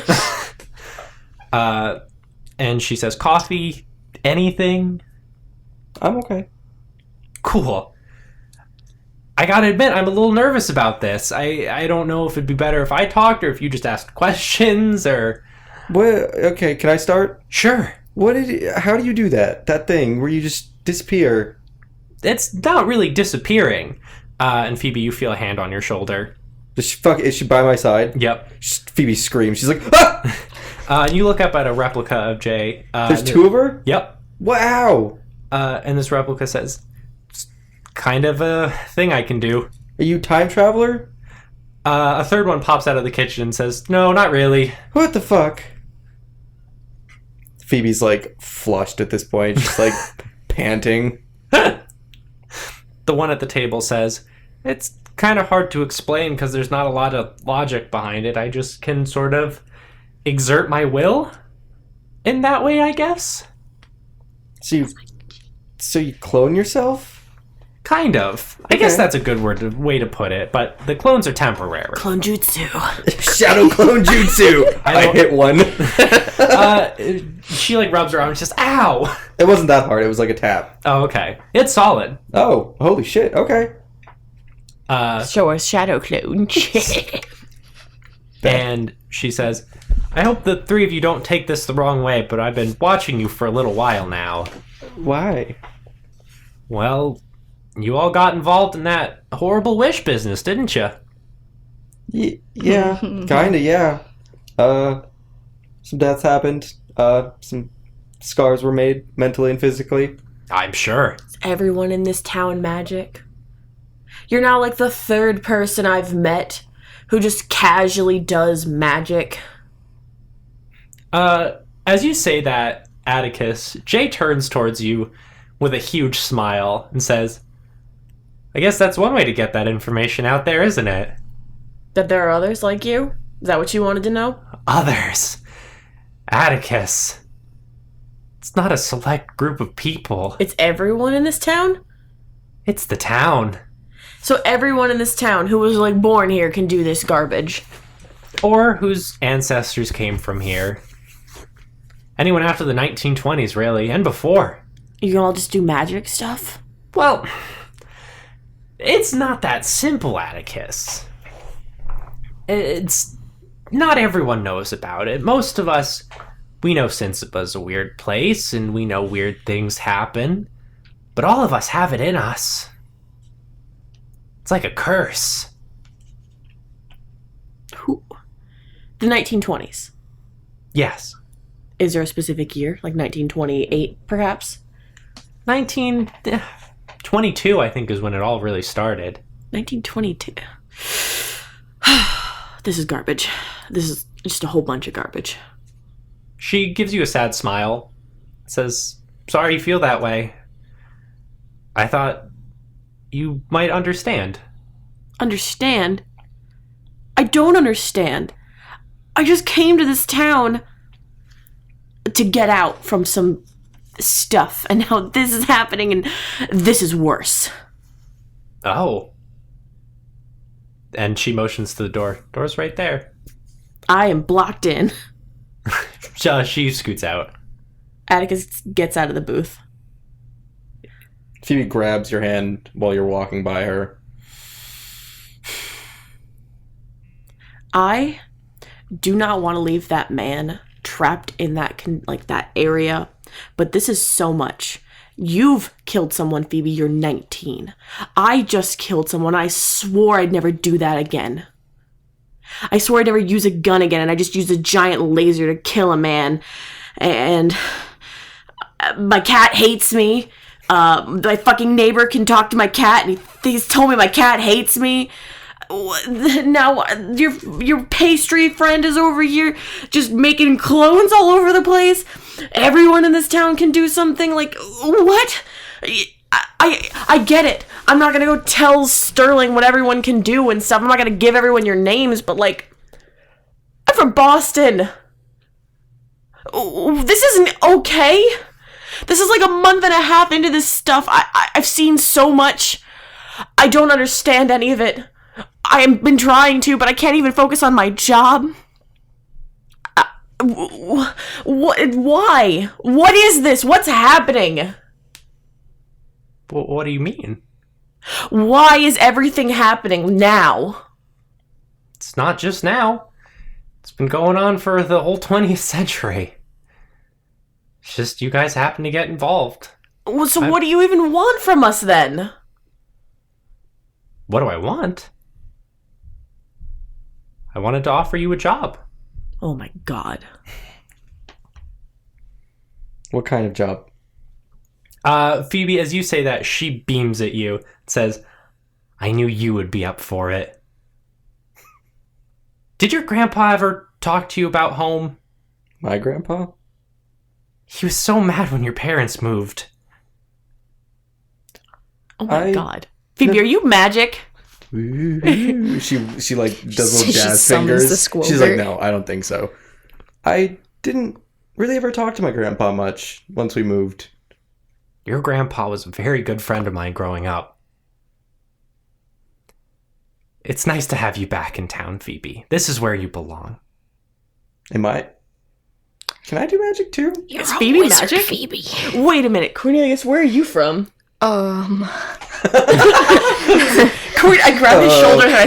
And she says, "Coffee? Anything?"
I'm okay.
Cool. I gotta admit, I'm a little nervous about this. I don't know if it'd be better if I talked or if you just asked questions or...
What? Okay, can I start?
Sure.
How do you do that? That thing where you just disappear?
It's not really disappearing. And Phoebe, you feel a hand on your shoulder.
Is she by my side?
Yep.
Phoebe screams. She's like, ah!
You look up at a replica of Jay.
There's 2 of her?
Yep.
Wow!
And this replica says, "It's kind of a thing I can do."
Are you time traveler?
A third one pops out of the kitchen and says, "No, not really."
What the fuck? Phoebe's like flushed at this point. She's like panting.
The one at the table says, "It's kind of hard to explain because there's not a lot of logic behind it. I just can sort of exert my will in that way, I guess."
So you clone yourself?
Kind of. I guess that's a good way to put it, but the clones are temporary.
Clone jutsu.
Shadow clone jutsu! I hit one.
She rubs her arm and says, "Ow!"
It wasn't that hard. It was like a tap.
Oh, okay. It's solid.
Oh, holy shit. Okay.
Show us shadow clone.
And she says, "I hope the three of you don't take this the wrong way, but I've been watching you for a little while now."
Why?
Well, you all got involved in that horrible wish business, didn't you?
Yeah, kinda, yeah. Some deaths happened. Some scars were made, mentally and physically.
I'm sure.
Is everyone in this town magic? You're now like the 3rd person I've met who just casually does magic.
As you say that, Atticus, Jay turns towards you with a huge smile and says, I guess that's one way to get that information out there, isn't it?
That there are others like you? Is that what you wanted to know?
Others. Atticus. It's not a select group of people.
It's everyone in this town?
It's the town.
So everyone in this town who was, like, born here can do this garbage.
Or whose ancestors came from here. Anyone after the 1920s, really, and before.
You can all just do magic stuff?
Well, it's not that simple, Atticus. It's... Not everyone knows about it. Most of us, we know Cinsaba's a weird place, and we know weird things happen. But all of us have it in us. It's like a curse.
Who? The 1920s.
Yes.
Is there a specific year? Like 1928, perhaps?
1922, I think, is when it all really started.
1922. This is garbage. This is just a whole bunch of garbage.
She gives you a sad smile. Says, sorry you feel that way. I thought you might understand.
Understand? I don't understand. I just came to this town to get out from some stuff, and now this is happening, and this is worse.
Oh. And she motions to the door. Door's right there.
I am blocked in.
She scoots out.
Atticus gets out of the booth.
Phoebe grabs your hand while you're walking by her.
I do not want to leave that man trapped in that that area, but this is so much. You've killed someone, Phoebe. You're 19. I just killed someone. I swore I'd never do that again. I swore I'd never use a gun again, and I just used a giant laser to kill a man. And my cat hates me. My fucking neighbor can talk to my cat, and he's told me my cat hates me. Now your pastry friend is over here just making clones all over the place. Everyone in this town can do something. Like, what? I get it. I'm not gonna go tell Sterling what everyone can do and stuff. I'm not gonna give everyone your names, but like, I'm from Boston. This isn't okay. This is like a month and a half into this stuff. I've seen so much. I don't understand any of it. I've been trying to, but I can't even focus on my job. What? Why? What is this? What's happening?
What do you mean?
Why is everything happening now?
It's not just now. It's been going on for the whole 20th century. It's just you guys happen to get involved.
So what do you even want from us then?
What do I want? I wanted to offer you a job.
Oh my god.
What kind of job?
Phoebe, as you say that, she beams at you and says, I knew you would be up for it. Did your grandpa ever talk to you about home?
My grandpa?
He was so mad when your parents moved.
Oh my god. Phoebe, are you magic?
she like does little
She
jazz
summons
fingers.
the squogger.
She's like, no, I don't think so. I didn't really ever talk to my grandpa much once we moved.
Your grandpa was a very good friend of mine growing up. It's nice to have you back in town, Phoebe. This is where you belong.
Am I? Can I do magic too?
You're
Is
a
Phoebe
wizard,
magic?
Phoebe.
Wait a minute, Cornelius, where are you from? I grab his shoulder and I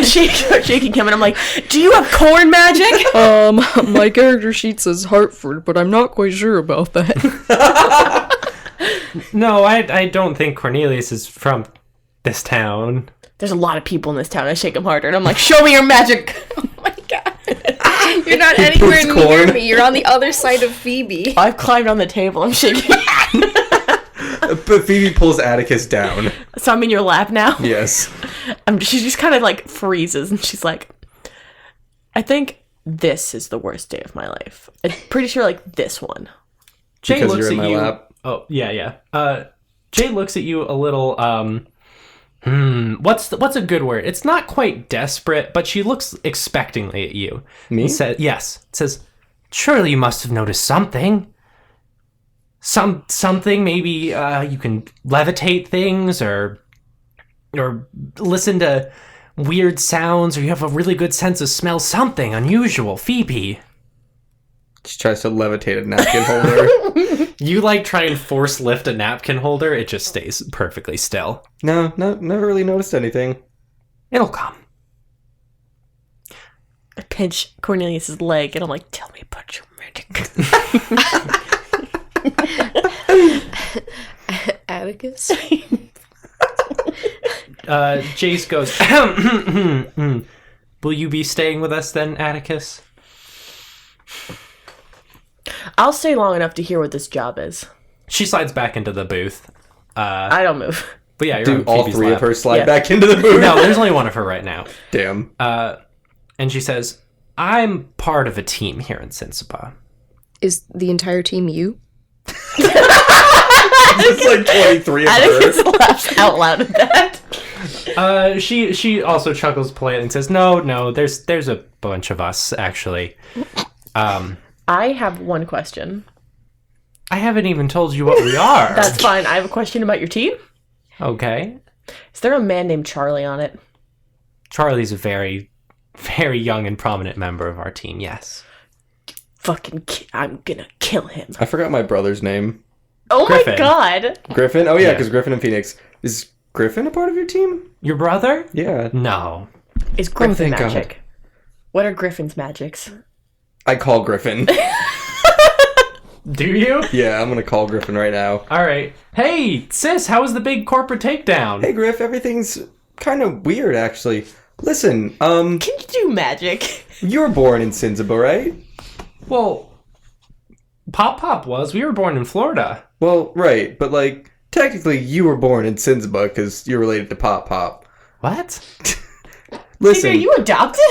start shaking him, and I'm like, "Do you have corn magic?"
My character sheet says Hartford, but I'm not quite sure about that.
No, I don't think Cornelius is from this town.
There's a lot of people in this town. I shake him harder, and I'm like, "Show me your magic!" Oh my god!
You're not
He
anywhere
poops
near
corn.
me. You're on the other side of Phoebe.
I've climbed on the table. I'm shaking.
But Phoebe pulls Atticus down.
So I'm in your lap now.
Yes.
She just kind of like freezes, and she's like, "I think this is the worst day of my life. I'm pretty sure like this one."
Jay
Because
looks
you're in
at
my
you.
lap.
Oh, yeah. Jay looks at you a little What's a good word? It's not quite desperate, but she looks expectingly at you.
Me?
Yes. It says, surely you must have noticed something. Something, maybe you can levitate things or listen to weird sounds, or you have a really good sense of smell. Something unusual, Phoebe.
She tries to levitate a napkin holder.
You try and force lift a napkin holder, it just stays perfectly still.
No, never really noticed anything.
It'll come.
I pinch Cornelius's leg and I'm like, tell me about your magic.
Atticus?
Jayse goes, will you be staying with us then, Atticus?
I'll stay long enough to hear what this job is.
She slides back into the booth.
I don't move.
But yeah, you're
Do
on
all
Phoebe's
three
lap.
of her slide
Yeah.
back into the booth?
No, there's only one of her right now.
Damn.
And she says, I'm part of a team here in Sinsaba.
Is the entire team you?
It's like 23 of her.
Atticus laughs out loud at that.
She also chuckles politely and says, No, there's a bunch of us, actually.
I have one question.
I haven't even told you what we are.
That's fine. I have a question about your team.
Okay.
Is there a man named Charlie on it?
Charlie's a very, very young and prominent member of our team, yes.
I'm gonna kill him.
I forgot my brother's name.
Oh
Griffin.
my god.
Griffin? Oh, yeah,
Yeah.
because Griffin and Phoenix. Is Griffin a part of your team?
Your brother?
Yeah.
No.
Is Griffin
thank God.
magic? What are Griffin's magics?
I call Griffin.
Do you?
Yeah, I'm going to call Griffin right now.
All right. Hey, sis, how was the big corporate takedown?
Hey, Griff, everything's kind of weird, actually. Listen,
Can you do magic?
you were born in Sinsaba, right?
Well, Pop was. We were born in Florida.
Well, right, but, technically you were born in Sinsaba because you're related to Pop Pop.
What?
Listen.
Are you adopted?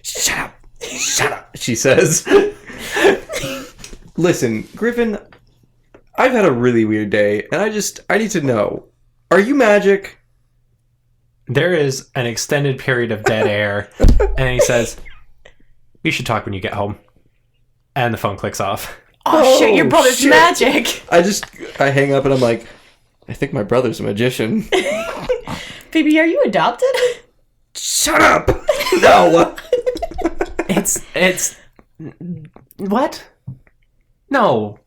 Shut up, she says. Listen, Griffin, I've had a really weird day, and I need to know, are you magic?
There is an extended period of dead air, and he says, we should talk when you get home. And the phone clicks off.
Oh, shit, your brother's
shit.
magic.
I hang up and I'm like, I think my brother's a magician.
Phoebe, are you adopted?
Shut up! No!
It's what? No.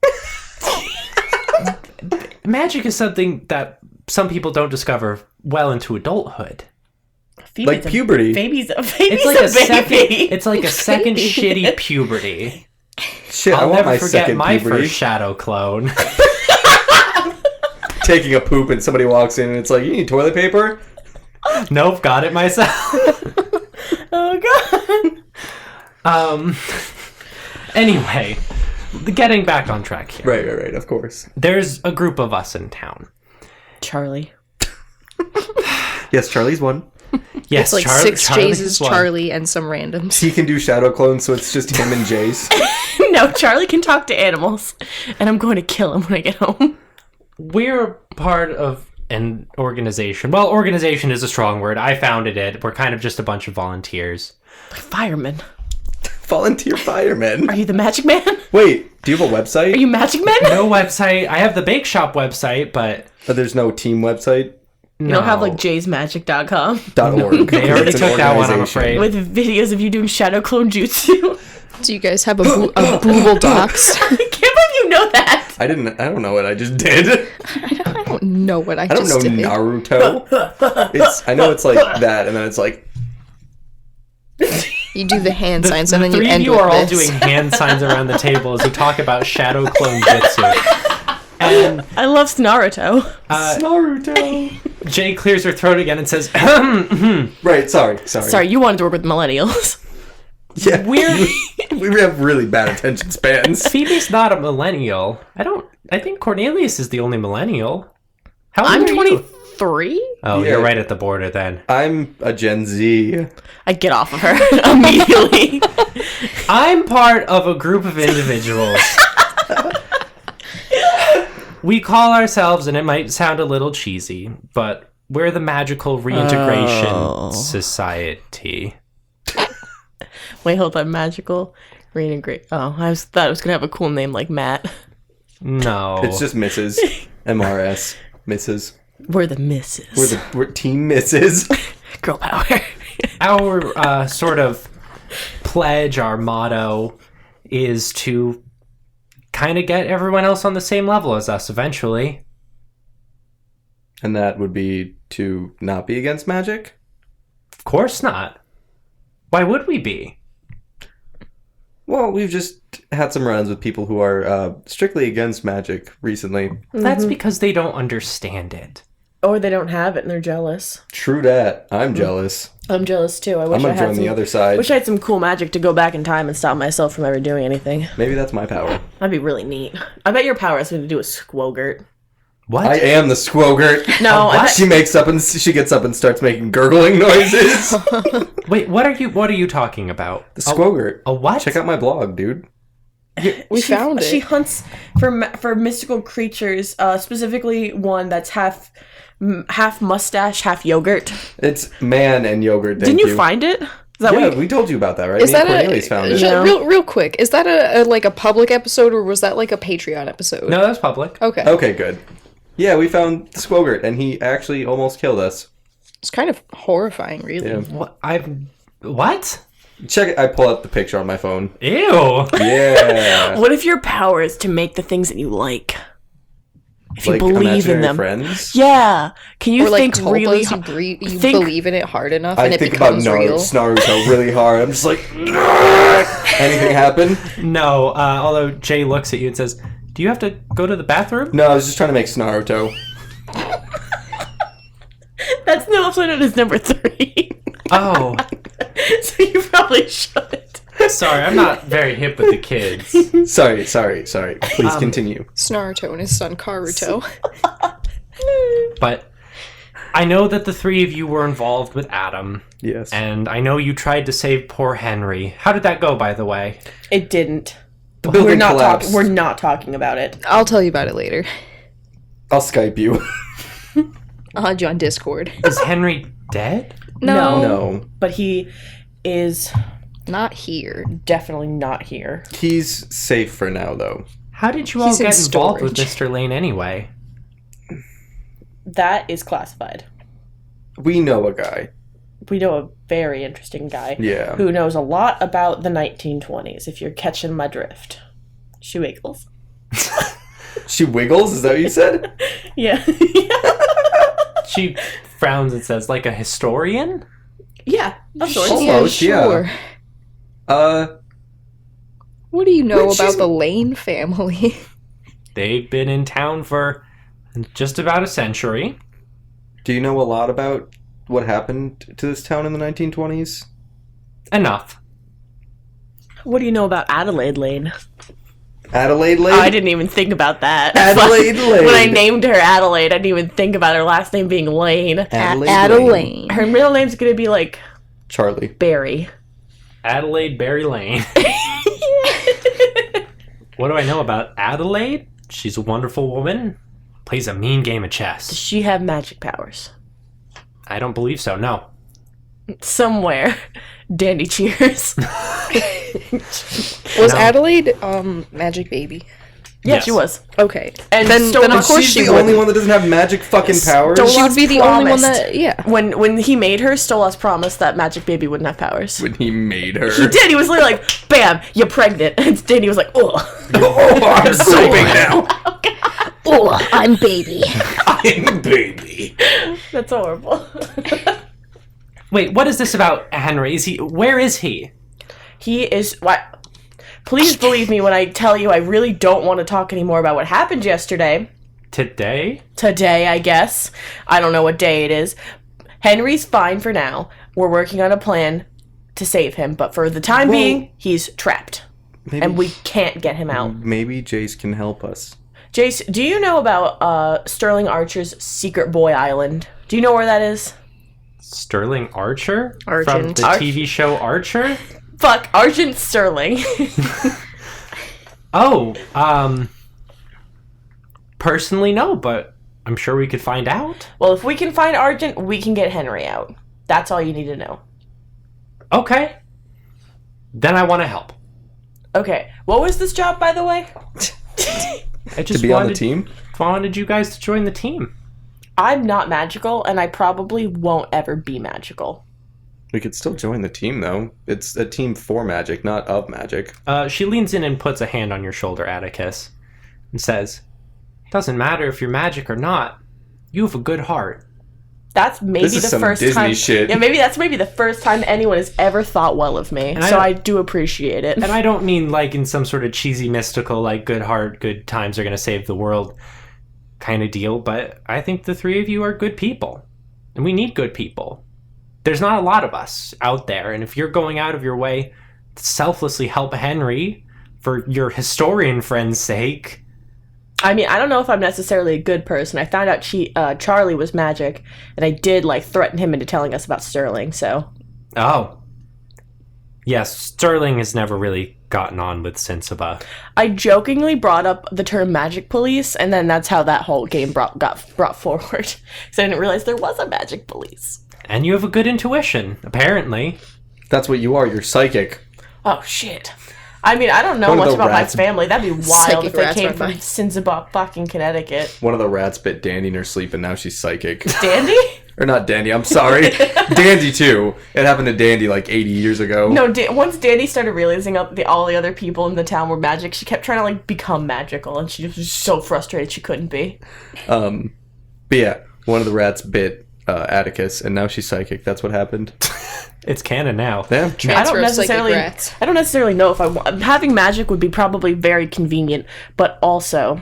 Magic is something that some people don't discover well into adulthood.
Phoebe's
Like puberty.
Baby's a
It's like a second.
baby.
It's like a second shitty puberty.
Shit, I
I'll
want
never
my
forget
second
my
puberty.
first shadow clone.
Taking a poop and somebody walks in and it's like, you need toilet paper?
Nope, got it myself.
Oh god.
Anyway, getting back on track here.
Right, of course.
There's a group of us in town.
Charlie.
Yes, Charlie's one.
Yes,
It's like
Charlie,
six
Charlie's
Jayses,
one.
Charlie, and some randoms.
He can do shadow clones, so it's just him and Jayse.
No, Charlie can talk to animals, and I'm going to kill him when I get home.
We're part of an organization. Well, organization is a strong word. I founded it. We're kind of just a bunch of volunteers.
Like firemen.
Volunteer firemen.
Are you the magic man?
Wait, do you have a website?
Are you magic men?
No website. I have the bake shop website, but
There's no team website?
You don't have like jaysmagic.com
.org.
They already
It's an
took that one, I'm
organization.
afraid.
with videos of you doing shadow clone jutsu.
Do you guys have a Google Docs?
I can't believe you know that.
I don't know what I just did.
I don't know what I
I don't
just
know
did.
Naruto. I know it's like that, and then it's like
You do the hand signs
The
and then you
three of
end
you
with
are all
this.
doing hand signs around the table as we talk about shadow clone jutsu. And
I love Naruto.
Naruto.
Jay clears her throat again and says,
Right, sorry.
Sorry, you wanted to work with millennials.
Yeah,
We're-
we have really bad attention spans.
Phoebe's not a millennial. I think Cornelius is the only millennial. How old
I'm
are you?
23.
Oh,
Yeah.
you're right at the border then.
I'm a Gen Z.
I get off of her immediately.
I'm part of a group of individuals. We call ourselves, and it might sound a little cheesy, but we're the Magical Reintegration Society.
Wait, hold on. Magical reintegrate. Oh, thought it was gonna have a cool name like Matt.
No.
It's just Mrs. MRS. Mrs.
We're the misses.
We're Team Mrs.
Girl power.
Our sort of pledge, our motto, is to kind of get everyone else on the same level as us eventually.
And that would be to not be against magic?
Of course not. Why would we be?
Well, we've just had some run-ins with people who are strictly against magic recently.
That's because they don't understand it.
Or they don't have it and they're jealous.
True that. I'm jealous.
I'm jealous too. I wish
I'm
I
gonna
had
join
some,
the other side.
Wish I had some cool magic to go back in time and stop myself from ever doing anything.
Maybe that's my power.
That'd be really neat. I bet your power has something to do with Squogert.
What?
I am the Squogert.
No, I bet-
She gets up and starts making gurgling noises.
Wait, what are you talking about?
The Squogert.
A what?
Check out my blog, dude.
We found it.
She hunts for mystical creatures, specifically one that's half mustache, half yogurt.
It's man and yogurt.
Didn't you find it? Is that
Yeah,
what
we told you about that, right?
Is
Me and
that
Cornelius found it.
Yeah.
real quick? Is that a public episode or was that like a Patreon episode?
No, that's public.
Okay.
Okay, good. Yeah, we found Squogert, and he actually almost killed us.
It's kind of horrifying, really.
Yeah.
What?
Check it. I pull up the picture on my phone.
Ew.
Yeah.
What if your power is to make the things that you like? If you
Like
believe in
imaginary
them.
friends?
Yeah. Can you
Or like
think really
tulpas, you
think-
believe in it hard enough
I
and it
think about
becomes real.
Naruto really hard. I'm just like, anything happen?
No, although Jay looks at you and says, "Do you have to go to the bathroom?"
No, I was just trying to make Naruto.
That's also known as number 3.
Oh,
So you probably should.
sorry, I'm not very hip with the kids.
Sorry. Please continue.
Naruto and his son Karuto.
But I know that the three of you were involved with Adam,
Yes.
and I know you tried to save poor Henry. How did that go, by the way?
It didn't.
The building
We're not
collapsed.
talking. We're not talking about it.
I'll tell you about it later.
I'll Skype you.
I'll add you on Discord.
Is Henry dead?
No,
No.
But he is
not here.
definitely not here.
He's safe for now, though.
How did you all
He's in
get involved with
storage.
Mr. Lane anyway?
That is classified.
We know a guy.
We know a very interesting guy
Yeah.
who knows a lot about the 1920s, if you're catching my drift. She wiggles.
She wiggles? Is that what you said?
Yeah.
She frowns and says, like a historian?
Yeah, of sorts.
Almost, yeah.
What do you know
Which
about
is-
the Lane family?
They've been in town for just about a century.
Do you know a lot about what happened to this town in the 1920s?
Enough.
What do you know about Adelaide Lane?
Adelaide Lane?
Oh, I didn't even think about that.
Adelaide Lane.
When I named her Adelaide, I didn't even think about her last name being Lane.
Adelaide.
Her middle name's gonna be like
Charlie.
Barry.
Adelaide Berry Lane. What do I know about Adelaide? She's a wonderful woman. Plays a mean game of
Does
chess.
she have magic powers?
I don't believe so, no.
Somewhere. Dandy Cheers.
Was
No.
Adelaide magic baby?
Yeah,
Yes.
she was.
Okay.
And
Then
stolen-
of course
She's
she
the
would.
only one that doesn't have magic fucking powers.
Don't-
She would be the only one
promised.
that yeah.
When he made her, Stolas promised that Magic Baby wouldn't have powers.
When he made her.
He did. He was literally like, "Bam, you're pregnant." And Danny was like, "Oh,
Oh, I'm so big now.
Oh, I'm baby.
I'm baby.
that's horrible."
Wait, what is this about Henry? Where is he?
He is what? Please believe me when I tell you I really don't want to talk anymore about what happened yesterday.
Today?
Today, I guess. I don't know what day it is. Henry's fine for now. We're working on a plan to save him, but for the time
Well-
being, he's trapped.
Maybe,
And we can't get him out.
maybe Jayse can help us.
Jayse, do you know about Sterling Archer's Secret Boy Island? Do you know where that is?
Sterling Archer? From
Argent.
the TV show Archer?
Fuck, Argent Sterling.
Oh, personally know, but I'm sure we could find out.
Well, if we can find Argent, we can get Henry out. That's all you need to know.
Okay. Then I want to help.
Okay. What was this job, by the way?
I just
To be on the team?
wanted you guys to join the team.
I'm not magical, and I probably won't ever be magical.
We could still join the team, though. It's a team for magic, not of magic.
She leans in and puts a hand on your shoulder, Atticus, and says, "Doesn't matter if you're magic or not. You have a good heart."
That's maybe
This is
the
some
first
Disney
time.
shit.
Yeah, that's maybe the first time anyone has ever thought well of me.
And
So
I
I do appreciate it.
And I don't mean like in some sort of cheesy, mystical, like good heart, good times are going to save the world kind of deal, but I think the three of you are good people. And we need good people. There's not a lot of us out there, and if you're going out of your way to selflessly help Henry for your historian friend's sake...
I mean, I don't know if I'm necessarily a good person. I found out Charlie was magic, and I did like threaten him into telling us about Sterling. So,
Oh. Yes, Sterling has never really gotten on with Sensiba.
I jokingly brought up the term magic police, and then that's how that whole game got brought forward. Because I didn't realize there was a magic police.
And you have a good intuition, apparently.
That's what you are. You're psychic.
Oh shit! I mean, I don't know
One of
much
the
about
rats-
my family. That'd be wild
Psychic
if they
rats
came
run
from
by.
Sinzabok, fucking Connecticut.
One of the rats bit Dandy in her sleep, and now she's psychic.
Dandy?
Or not Dandy, I'm sorry. Dandy, too. It happened to Dandy like 80 years ago.
No, once Dandy started realizing all the other people in the town were magic, she kept trying to like become magical, and she was just so frustrated she couldn't be.
But yeah, one of the rats bit Atticus, and now she's psychic. That's what happened.
It's canon now.
Yeah.
Transfer of psychic rats.
I don't necessarily know if having magic would be probably very convenient, but also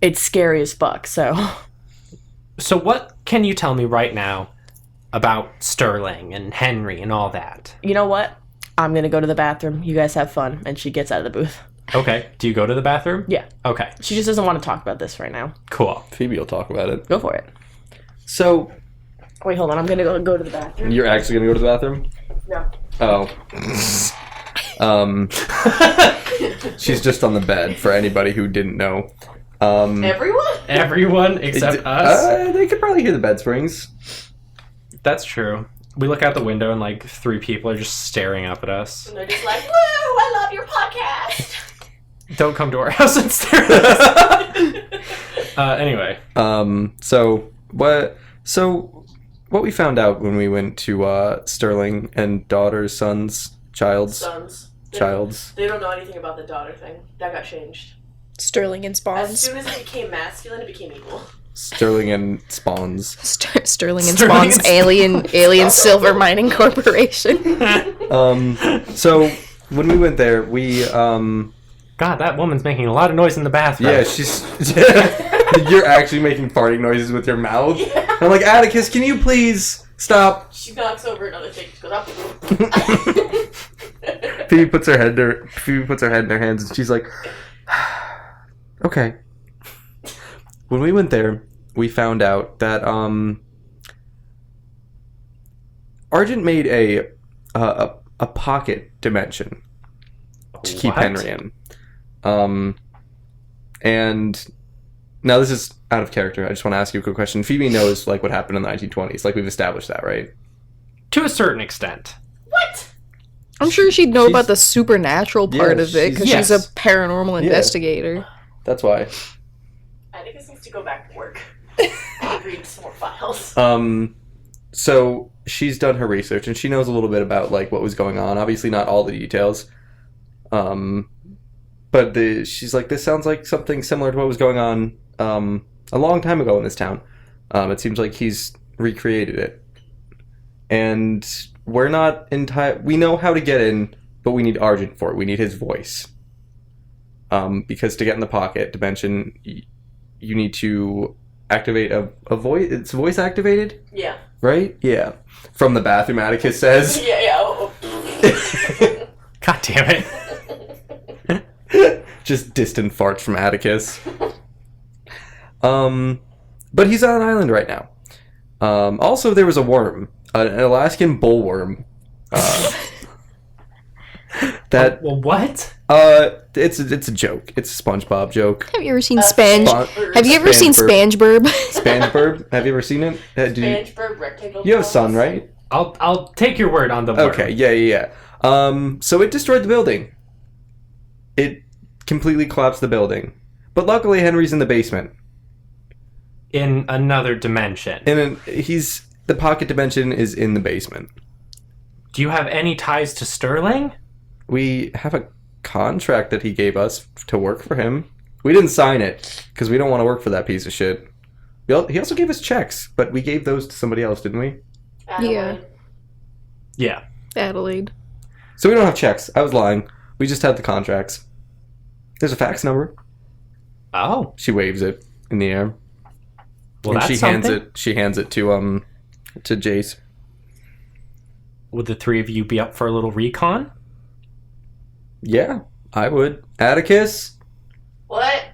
it's scary as fuck.
So what can you tell me right now about Sterling and Henry and all that?
You know what? I'm gonna go to the bathroom. You guys have fun. And she gets out of the booth.
Okay. Do you go to the bathroom?
Yeah.
Okay.
She just doesn't want to talk about this right now.
Cool.
Phoebe will talk about it.
Go for it.
So,
Wait, hold on. I'm gonna go to the bathroom.
you're actually going to go to the bathroom?
No.
Oh. She's just on the bed, for anybody who didn't know.
Everyone?
Everyone except us?
They could probably hear the bed springs.
That's true. We look out the window and like three people are just staring up at us.
And they're just like, woo, I love your podcast.
Don't come to our house and stare at us. Anyway.
So what we found out when we went to Sterling and daughter's son's child's child's.
They don't know anything about the daughter thing. That got changed.
Sterling and
As
Spawns.
soon as it became masculine, it became equal.
Sterling and Spawns.
Sterling and
Sterling
Spawns
and
Alien Silver Mining Corporation.
So when we went there, we
God, that woman's making a lot of noise in the bathroom.
yeah, she's you're actually making farting noises with your mouth.
Yeah.
I'm like, Atticus, can you please stop?
She knocks over another thing. She goes up.
Phoebe puts her head in her hands and she's like, okay. When we went there, we found out that Argent made a pocket dimension to keep
What?
Henry in. And now this is out of character. I just want to ask you a quick question. Phoebe knows like what happened in the 1920s. Like we've established that, right?
To a certain extent.
What?
I'm sure she'd know
She's-
about the supernatural part
Yeah,
of it because
she's-
she's a paranormal
Yeah.
investigator.
That's why.
I think this needs to go back to work. Read some more files.
So she's done her research and she knows a little bit about like what was going on. Obviously, not all the details. But she's like, this sounds like something similar to what was going on a long time ago in this town. It seems like he's recreated it, and we're not we know how to get in, but we need Argent for it. We need his voice. Because to get in the pocket dimension, you need to activate a voice. It's voice activated,
Yeah.
right? Yeah. From the bathroom, Atticus says.
Yeah.
God damn it.
Just distant farts from Atticus. But he's on an island right now. Also, there was a worm, an Alaskan bullworm, That
Well, what?
it's a joke. It's a SpongeBob joke.
Have you ever seen Sponge?
Spon-
Have you ever seen
Spangeburb.
SpongeBob?
SpongeBob. Have you ever seen it?
SpongeBob rectangle.
You have a son, right?
I'll take your word on the word.
Okay. Yeah. So it destroyed the building. It completely collapsed the building. But luckily, Henry's in the basement.
In another dimension.
The pocket dimension is in the basement.
Do you have any ties to Sterling?
We have a contract that he gave us to work for him. We didn't sign it because we don't want to work for that piece of shit. He also gave us checks, but we gave those to somebody else, didn't we?
Yeah.
Yeah.
Adelaide.
So we don't have checks. I was lying. We just had the contracts. There's a fax number.
Oh.
She waves it in the air.
Well,
and
that's
she
something.
hands it to Jayse.
Would the three of you be up for a little recon?
Yeah, I would. Atticus?
What?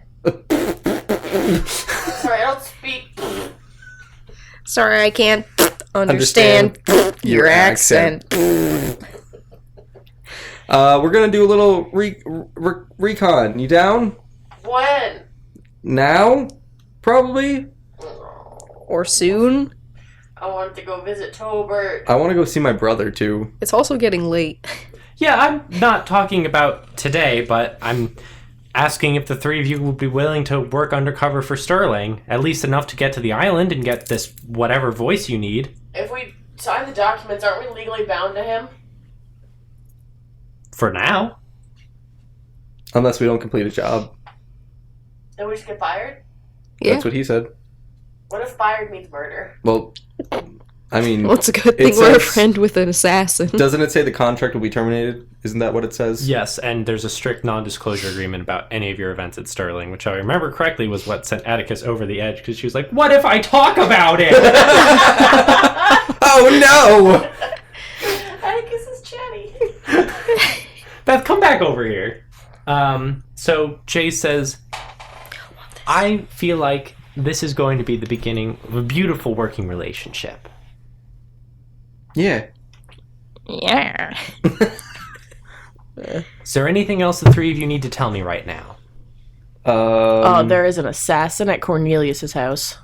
Sorry, I don't speak.
Sorry, I can't understand your accent.
We're gonna do a little recon. You down?
When?
Now? Probably?
Or soon.
I want to go visit Tobert.
I want to go see my brother, too.
It's also getting late.
Yeah, I'm not talking about today, but I'm asking if the three of you would be willing to work undercover for Sterling, at least enough to get to the island and get this whatever voice you need.
If we sign the documents, aren't we legally bound to him?
For now.
Unless we don't complete a job.
Then we just get fired?
Yeah.
That's what he said.
What if fired means murder?
Well, I mean...
Well, it's a good
it
thing we're a
says-
friend with an assassin.
Doesn't it say the contract will be terminated? Isn't that what it says?
Yes, and there's a strict non-disclosure agreement about any of your events at Sterling, which I remember correctly was what sent Atticus over the edge, because she was like, what if I talk about it?
Oh, no!
Atticus is chatty.
Beth, come back over here. So Jayse says, I feel like this is going to be the beginning of a beautiful working relationship.
Yeah.
Yeah.
Is there anything else the three of you need to tell me right now?
Oh, there is an assassin at Cornelius's house.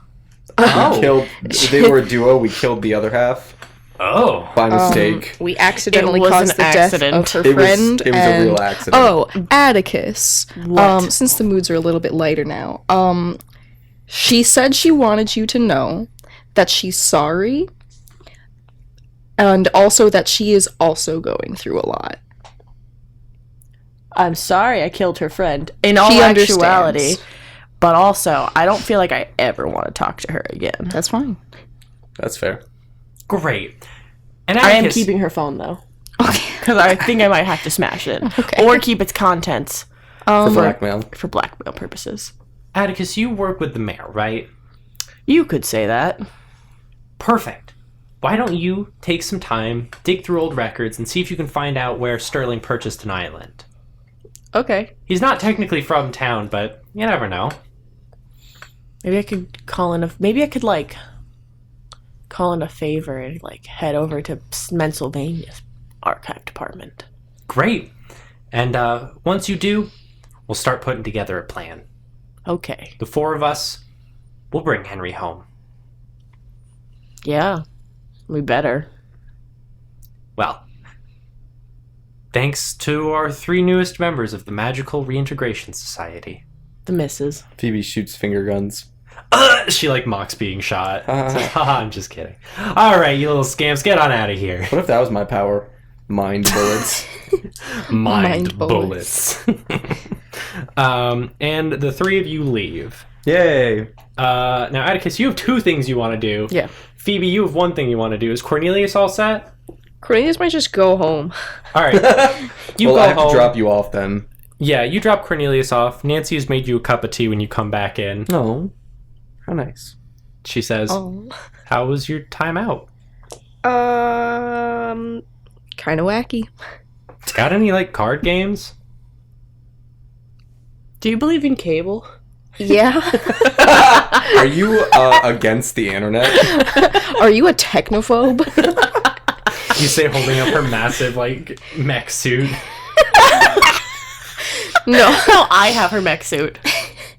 They were a duo. We killed the other half
Oh.
by mistake.
We accidentally
It was
caused
an
the
accident.
death of her
It was
friend.
a
and-
real accident.
Oh, Atticus.
What?
Since the moods are a little bit lighter now, she said she wanted you to know that she's sorry, and also that she is also going through a lot.
I'm sorry I killed her friend. In all
She
actuality.
understands.
But also, I don't feel like I ever want to talk to her again.
That's fine.
That's fair.
Great. And
I am
Atticus,
keeping her phone, though.
Okay.
Because I think I might have to smash it.
Okay.
Or keep its contents
For blackmail.
for blackmail purposes.
Atticus, you work with the mayor, right?
You could say that.
Perfect. Why don't you take some time, dig through old records, and see if you can find out where Sterling purchased an island?
Okay.
He's not technically from town, but you never know.
Maybe I could call in a... Maybe I could, call in a favor and, head over to Pennsylvania's archive department.
Great. And once you do, we'll start putting together a plan.
Okay.
The four of us will bring Henry home.
Yeah. We better.
Well, thanks to our three newest members of the Magical Reintegration Society.
The missus.
Phoebe shoots finger guns.
She mocks being shot. It's like, haha, I'm just kidding. All right, you little scamps, get on out of here.
What if that was my power? Mind bullets.
Mind
Mind
bullets. And the three of you leave.
Yay.
Now, Atticus, you have two things you want to do.
Yeah.
Phoebe, you have one thing you want to do. Is Cornelius all set?
Cornelius might just go home.
All right. You
Well,
go
I have
home.
to drop you off then.
Yeah, you drop Cornelius off. Nancy has made you a cup of tea when you come back in.
No. How nice.
She says,
Oh.
how was your time out?
Kind of wacky.
Got any, card games?
Do you believe in cable?
Yeah.
Are you against the internet?
Are you a technophobe?
You say holding up her massive, mech suit.
No.
No, I have her mech suit.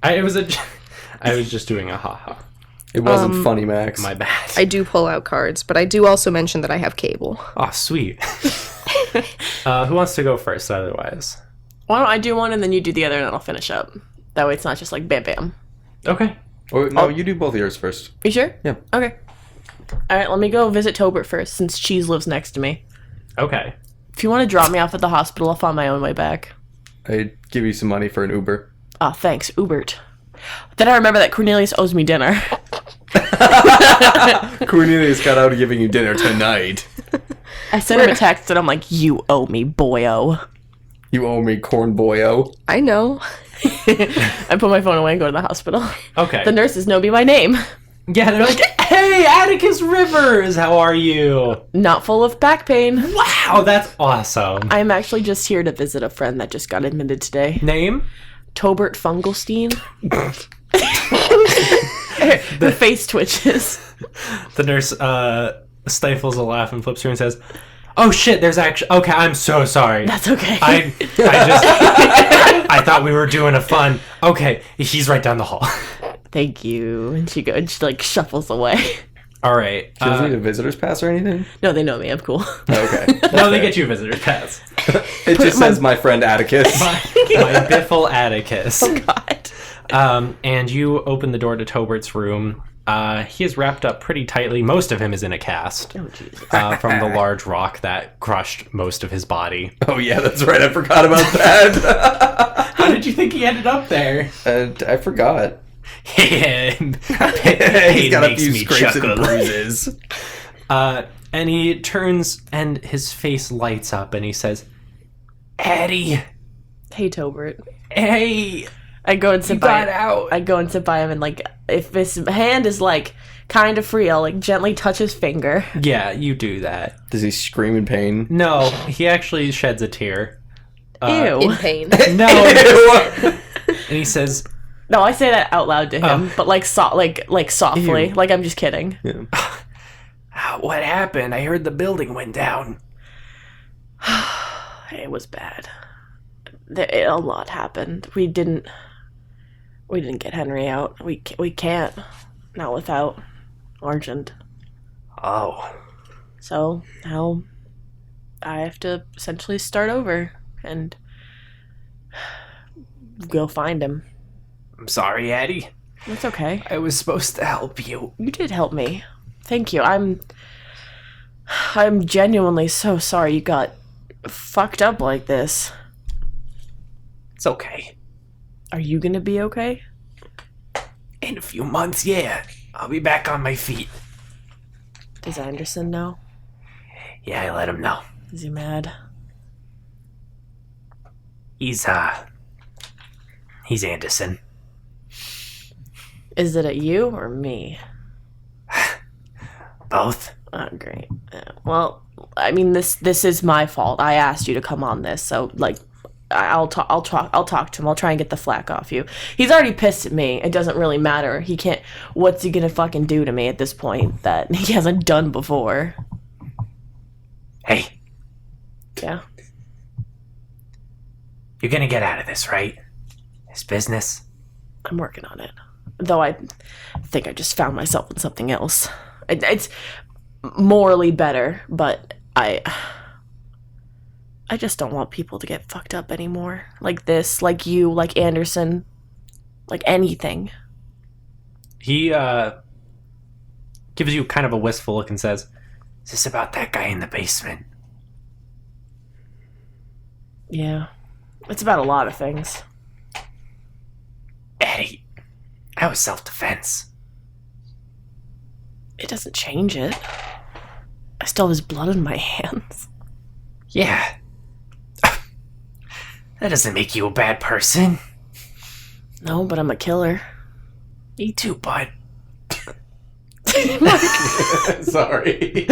I was just doing a haha.
It wasn't funny, Max.
My bad.
I do pull out cards, but I do also mention that I have cable.
Oh, sweet. Who wants to go first? Otherwise,
Why don't I do one and then you do the other and then I'll finish up. That way it's not just like bam bam.
okay.
Or, no, you do both of yours first.
You sure?
Yeah.
Okay. Alright, let me go visit Tobert first since Cheese lives next to me.
Okay.
If you want to drop me off at the hospital, I'll find my own way back.
I'd give you some money for an Uber.
Oh, thanks, Ubert. Then I remember that Cornelius owes me dinner.
Cornelius got out of giving you dinner tonight.
I sent him a text and I'm like, you owe me, boyo.
You owe me, corn boyo.
I know.
I put my phone away and go to the hospital.
Okay.
The nurses know me by name.
Yeah, they're like, hey, Atticus Rivers, how are you?
Not full of back pain.
Wow, that's awesome.
I'm actually just here to visit a friend that just got admitted today.
Name?
Tobert Fungelstein. The face twitches.
The nurse stifles a laugh and flips through and says, oh shit, there's actually... Okay, I'm so sorry.
That's okay.
I I thought we were doing a fun... Okay, he's right down the hall.
Thank you. And she like shuffles away.
All right.
She doesn't need a visitor's pass or anything?
No, they know me. I'm cool.
Okay.
No, they get you a visitor's pass.
It just says my friend Atticus.
My Biffle Atticus.
God.
And you open the door to Tobert's room. He is wrapped up pretty tightly. Most of him is in a cast
Oh, Jesus.
from the large rock that crushed most of his body.
Oh, yeah, that's right. I forgot about that.
How did you think he ended up there?
I forgot.
He's
He's got a few scrapes and bruises.
And he turns and his face lights up and he says, Eddie,
Hey, Tobert.
hey,
I go and sit
you
by
got out.
I go and sit by him and like if his hand is like kind of free, I'll like gently touch his finger.
Yeah, you do that.
Does he scream in pain?
No, he actually sheds a tear.
Ew.
In pain.
No. And he says,
No, I say that out loud to him, but like softly.
Ew.
Like I'm just kidding.
Yeah.
what happened? I heard the building went down.
It was bad. A lot happened. We didn't get Henry out. We can't. Not without Argent.
Oh.
So now I have to essentially start over and go find him.
I'm sorry, Eddie.
That's okay.
I was supposed to help you.
You did help me. Thank you. I'm genuinely so sorry you got fucked up like this.
It's okay.
Are you gonna be okay?
In a few months, yeah. I'll be back on my feet.
Does Anderson know?
Yeah, I let him know.
Is he mad?
He's Anderson.
Is it at you or me?
Both.
Oh, great. Well, I mean, this is my fault. I asked you to come on this, so like, I'll talk to him. I'll try and get the flack off you. He's already pissed at me. It doesn't really matter. He can't. What's he gonna fucking do to me at this point that he hasn't done before?
Hey,
Yeah.
you're gonna get out of this, right? This business.
I'm working on it. Though I think I just found myself in something else. It's morally better, but I just don't want people to get fucked up anymore. Like this, like you, like Anderson, like anything.
He gives you kind of a wistful look and says, "Is this about that guy in the basement?"
Yeah. It's about a lot of things.
Eddie, that was self-defense.
It doesn't change it. I still have his blood in my hands.
Yeah. That doesn't make you a bad person.
No, but I'm a killer.
Me too, bud.
Sorry.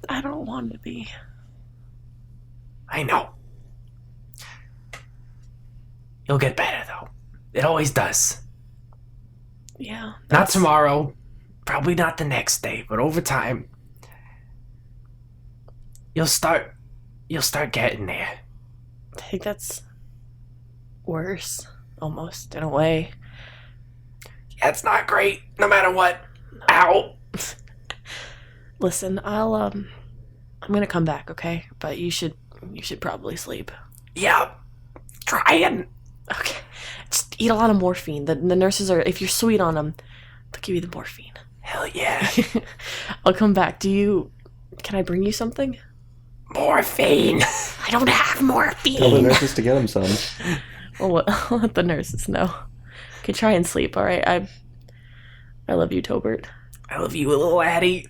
I don't want to be.
I know. You'll get better, though. It always does.
Yeah.
Not tomorrow. Probably not the next day, but over time, you'll start you'll start getting there.
I think that's worse, almost, in a way.
Yeah, it's not great, no matter what. Ow.
Listen, I'm gonna come back, okay? But you should probably sleep.
Yeah, trying.
Okay. Just eat a lot of morphine. The nurses are, if you're sweet on them, they'll give you the morphine.
Hell yeah.
I'll come back. Can I bring you something?
Morphine.
I don't have
Tell the
morphine.
nurses to get him some.
Well, I'll let the nurses know. Okay, try and sleep, alright? I love you, Tobert.
I love you, little laddie.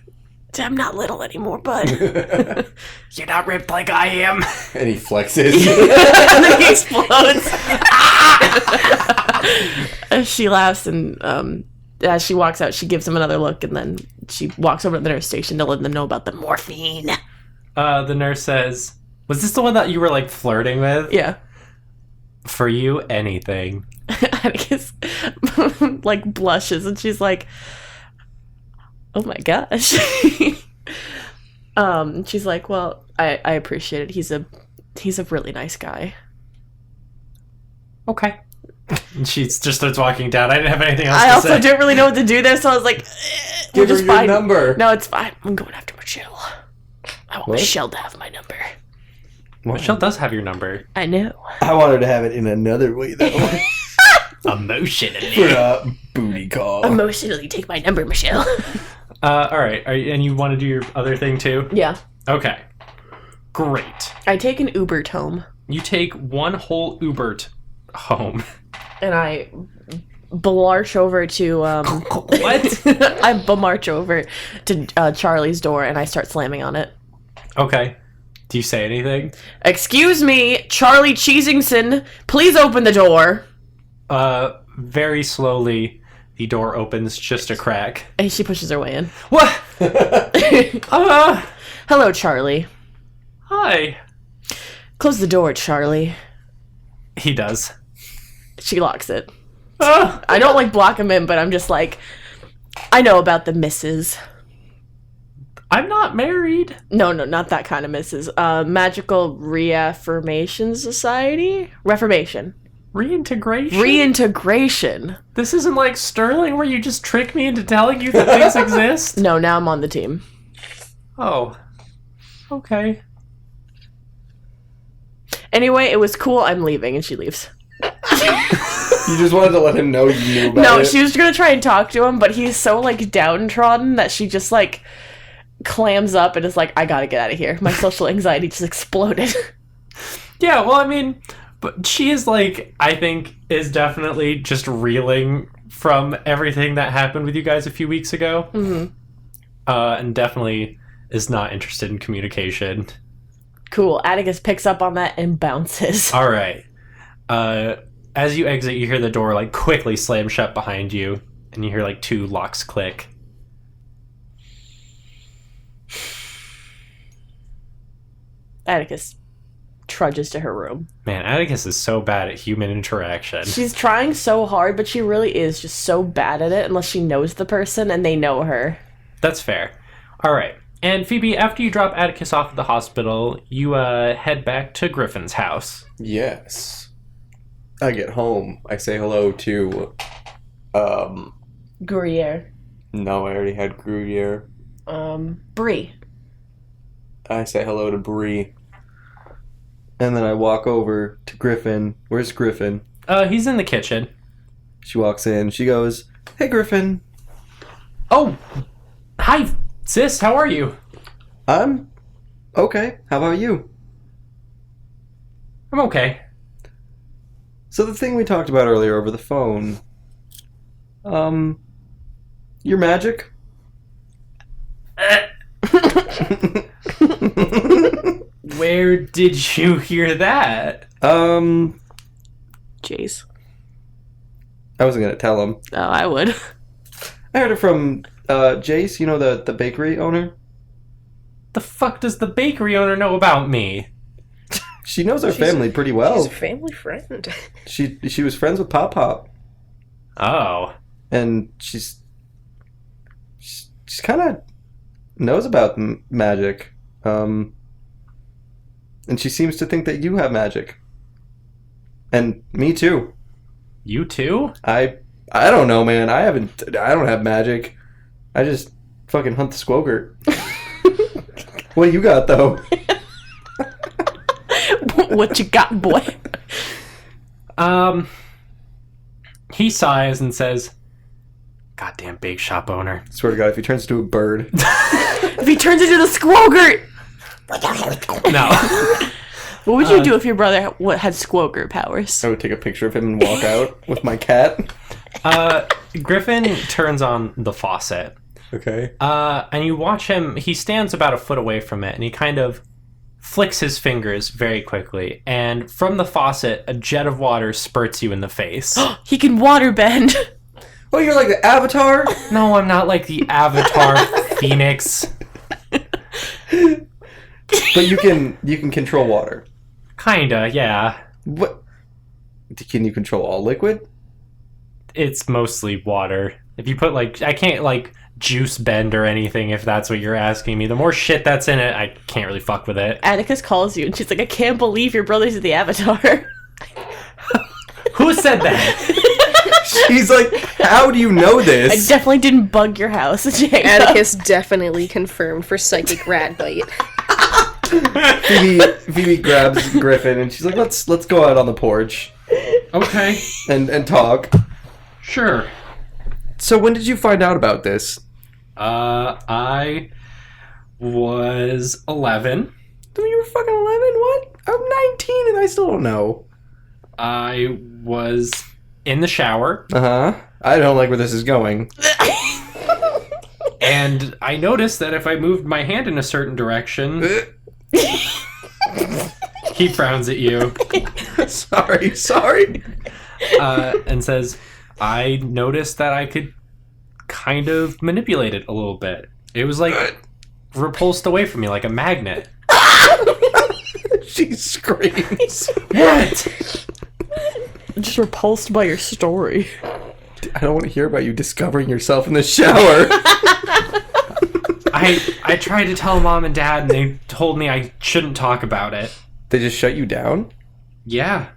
I'm not little anymore, bud.
You're not ripped like I am.
And he flexes.
And then he explodes. She laughs, and as she walks out, she gives him another look, and then she walks over to the nurse station to let them know about the morphine.
The nurse says, was this the one that you were, like, flirting with?
Yeah.
For you, anything.
Atticus, like, blushes, and she's like, oh my gosh. She's like, well, I appreciate it. He's a really nice guy.
Okay. And she just starts walking down. I didn't have anything else
I
to
also
say.
didn't really know what to do there, so I was like,
Give her
just
your
fine.
number.
No, it's fine. I'm going after Michelle. I want
What?
Michelle to have my number.
Michelle does have your number.
I know.
I want her to have it in another way, though.
Emotionally.
For a booty call.
Emotionally take my number, Michelle.
All right. And you want to do your other thing, too?
Yeah.
Okay. Great.
I take an Uber home,
You take one whole Uber home.
and I blarch over to,
What?
I march over to Charlie's door, and I start slamming on it.
Okay. Do you say anything?
Excuse me, Charlie Cheesington, please open the door.
Very slowly, the door opens just a crack.
And she pushes her way in.
What?
Hello, Charlie.
Hi.
Close the door, Charlie.
He does.
She locks it.
Ah.
I don't like block him in, but I'm just like, I know about the misses.
I'm not married.
No, not that kind of misses. Magical Reaffirmation Society? Reformation.
Reintegration?
Reintegration.
This isn't like Sterling where you just trick me into telling you that things exist?
No, now I'm on the team.
Oh. Okay.
Anyway, it was cool. I'm leaving, and she leaves.
You just wanted to let him know you knew about
No,
it.
she was gonna try and talk to him, but he's so, like, downtrodden that she just, like, clams up and is like, I gotta get out of here. My social anxiety just exploded.
Yeah, well, I mean, but she is like, I think, is definitely just reeling from everything that happened with you guys a few weeks ago.
Mm-hmm.
And definitely is not interested in communication.
Cool. Atticus picks up on that and bounces.
All right. As you exit, you hear the door like quickly slam shut behind you, and you hear like 2 locks click.
Atticus trudges to her room.
Man, Atticus is so bad at human interaction.
She's trying so hard, but she really is just so bad at it unless she knows the person and they know her.
That's fair. All right. And Phoebe, after you drop Atticus off at the hospital, you head back to Griffin's house.
Yes. I get home. I say hello to,
Gruyere.
no, I already had Gruyere.
Brie.
I say hello to Bree. And then I walk over to Griffin. Where's Griffin?
He's in the kitchen.
She walks in. She goes, "Hey, Griffin."
Oh, hi, sis. How are you?
I'm okay. How about you?
I'm okay.
So the thing we talked about earlier over the phone, your magic?
Where did you hear that?
Jayse.
I wasn't gonna tell him.
Oh, I would.
I heard it from Jayse, you know, the bakery owner.
The fuck does the bakery owner know about me?
She knows our family pretty well.
She's a family friend.
She was friends with Pop Pop,
Oh.
and she's kind of knows about magic. And And she seems to think that you have magic. And me too.
You too?
I don't know, man. I don't have magic. I just fucking hunt the squogert. What you got, though?
What you got, boy?
He sighs and says, "Goddamn bake shop owner."
Swear to God, if he turns into a bird.
If he turns into the squogert!
No.
What would you do if your brother had squogert powers?
I would take a picture of him and walk out with my cat.
Griffin turns on the faucet.
Okay.
And you watch him, he stands about a foot away from it, and he kind of flicks his fingers very quickly, and from the faucet, a jet of water spurts you in the face.
He can waterbend.
Oh, you're like the Avatar?
No, I'm not like the Avatar Phoenix.
But you can control water.
Kinda, yeah.
What? Can you control all liquid?
It's mostly water. If you put, like, I can't, like, juice bend or anything, if that's what you're asking me. The more shit that's in it, I can't really fuck with it.
Atticus calls you and she's like, I can't believe your brother's the Avatar.
Who said that?
She's like, how do you know
I
this?
definitely didn't bug your house, Jacob.
Atticus definitely confirmed for psychic rat bite.
Phoebe grabs Griffin and she's like, let's go out on the porch
Okay,
and talk.
sure.
So when did you find out about this?
I was 11.
You were fucking 11? What? I'm 19 and I still don't know.
I was in the shower,
Uh-huh. I don't like where this is going.
and I noticed that if I moved my hand in a certain direction, he frowns at you
Sorry.
and says, I noticed that I could kind of manipulate it a little bit. It was like repulsed away from me like a magnet.
She screams.
What?
I'm just repulsed by your story.
I don't want to hear about you discovering yourself in the shower.
I tried to tell mom and dad, and they told me I shouldn't talk about it.
They just shut you down?
Yeah.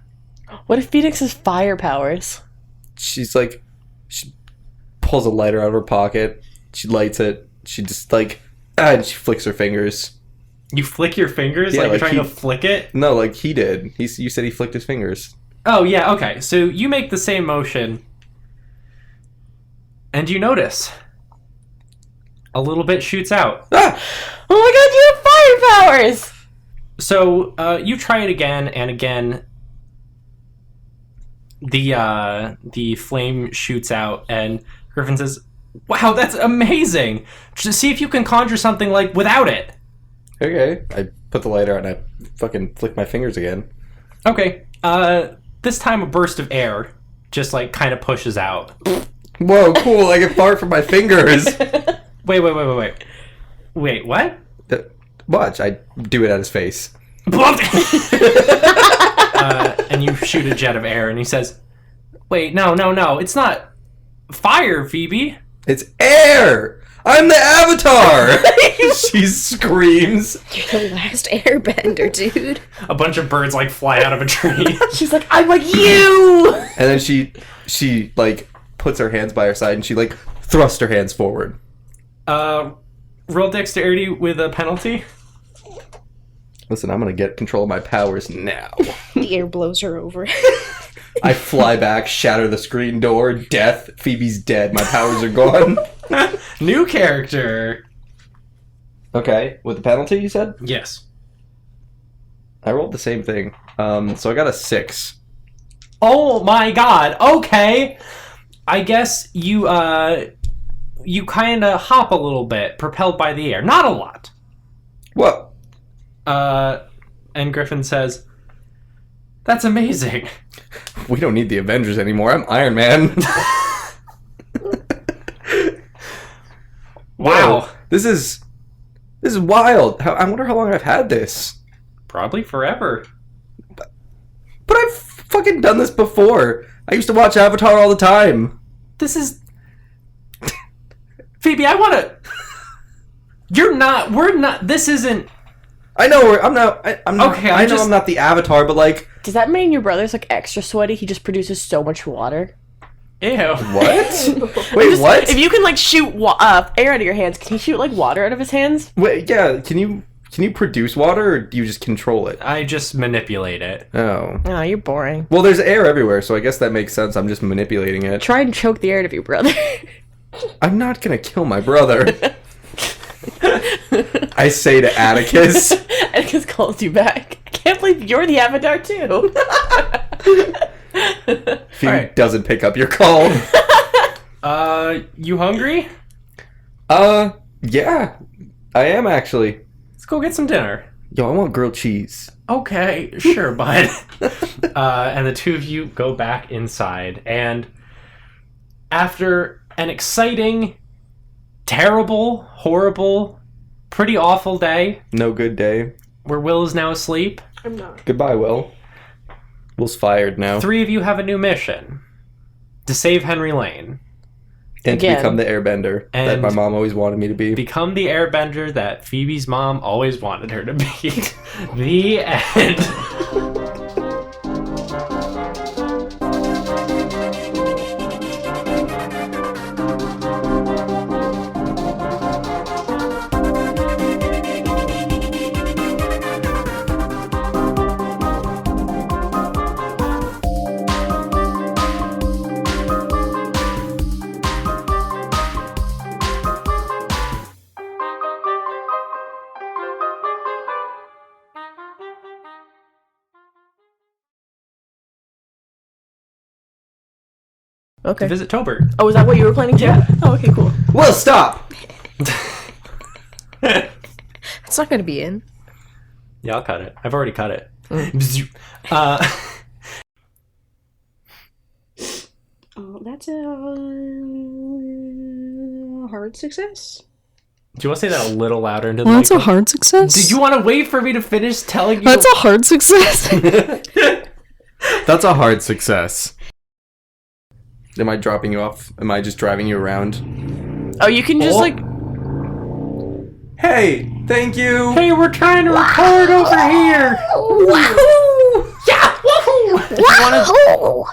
What if Phoenix has fire powers?
She's like, she pulls a lighter out of her pocket. She lights it. She just like, and she flicks her fingers.
You flick your fingers?
Yeah,
like you're
like
trying to flick it?
No, like he did. You said he flicked his fingers.
Oh, yeah, okay. So you make the same motion, and you notice a little bit shoots out.
Ah!
Oh my god, you have fire powers!
So you try it again and again. The flame shoots out, and Griffin says, "Wow, that's amazing! Just see if you can conjure something like without it."
Okay. I put the lighter out and I fucking flick my fingers again.
Okay. This time a burst of air just like kind of pushes out.
Whoa, cool! I can fart from my fingers.
Wait, what?
Watch, I do it at his face.
And you shoot a jet of air, and he says, "Wait, no, it's not fire, Phoebe."
It's air! I'm the Avatar! She screams.
You're the last airbender, dude.
A bunch of birds like fly out of a tree.
She's like, I'm like you!
And then she like puts her hands by her side and she like thrusts her hands forward.
Roll dexterity with a penalty.
Listen, I'm gonna get control of my powers now.
The air blows her over.
I fly back, shatter the screen door, death, Phoebe's dead, my powers are gone.
New character.
Okay, with the penalty, you said?
Yes.
I rolled the same thing. So I got a 6.
Oh my god. Okay. I guess you kind of hop a little bit, propelled by the air. Not a lot.
What?
And Griffin says, "That's amazing."
We don't need the Avengers anymore. I'm Iron Man.
Wow.
Whoa, this is wild. I wonder how long I've had this.
Probably forever.
But I've fucking done this before. I used to watch Avatar all the time.
This is... Phoebe, I want to... We're not... This isn't
I know I'm not. I'm not.
Okay,
I know I'm not the Avatar, but like,
Does that mean your brother's like extra sweaty? He just produces so much water.
Ew.
what? Wait, what?
If you can like shoot air out of your hands, can he shoot like water out of his hands?
Wait, yeah. Can you produce water, or do you just control it?
I just manipulate it.
Oh.
Oh, you're boring.
Well, there's air everywhere, so I guess that makes sense. I'm just manipulating it.
Try and choke the air out of your brother.
I'm not gonna kill my brother. I say to Atticus.
Atticus calls you back. I can't believe you're the Avatar too.
If he
Alright.
doesn't pick up your call.
You hungry?
Yeah. I am actually.
Let's go get some dinner.
Yo, I want grilled cheese.
Okay, sure, bud. And the two of you go back inside, and after an exciting, terrible, horrible, pretty awful day,
No good day.
where Will is now asleep,
I'm not.
Goodbye, Will. Will's fired now.
three of you have a new mission. To save Henry Lane.
And to
Again.
become the airbender that
And-
my mom always wanted me to be.
Become the airbender that Phoebe's mom always wanted her to be. The end.
Okay.
Visit Tobert.
Oh, is that what you were planning to?
Yeah.
Oh, okay, cool.
Will, stop!
It's not gonna be in.
Yeah, I'll cut it. I've already cut it.
Oh, that's a hard success.
Do you want to say that a little louder into the
Well, that's a
microphone?
hard success.
Do you want to wait for me to finish telling you?
That's a hard success.
That's a hard success. Am I dropping you off? Am I just driving you around?
Oh, you can just
Oh.
like.
Hey, thank you!
Hey, we're trying to record over here.
Yeah! Woohoo!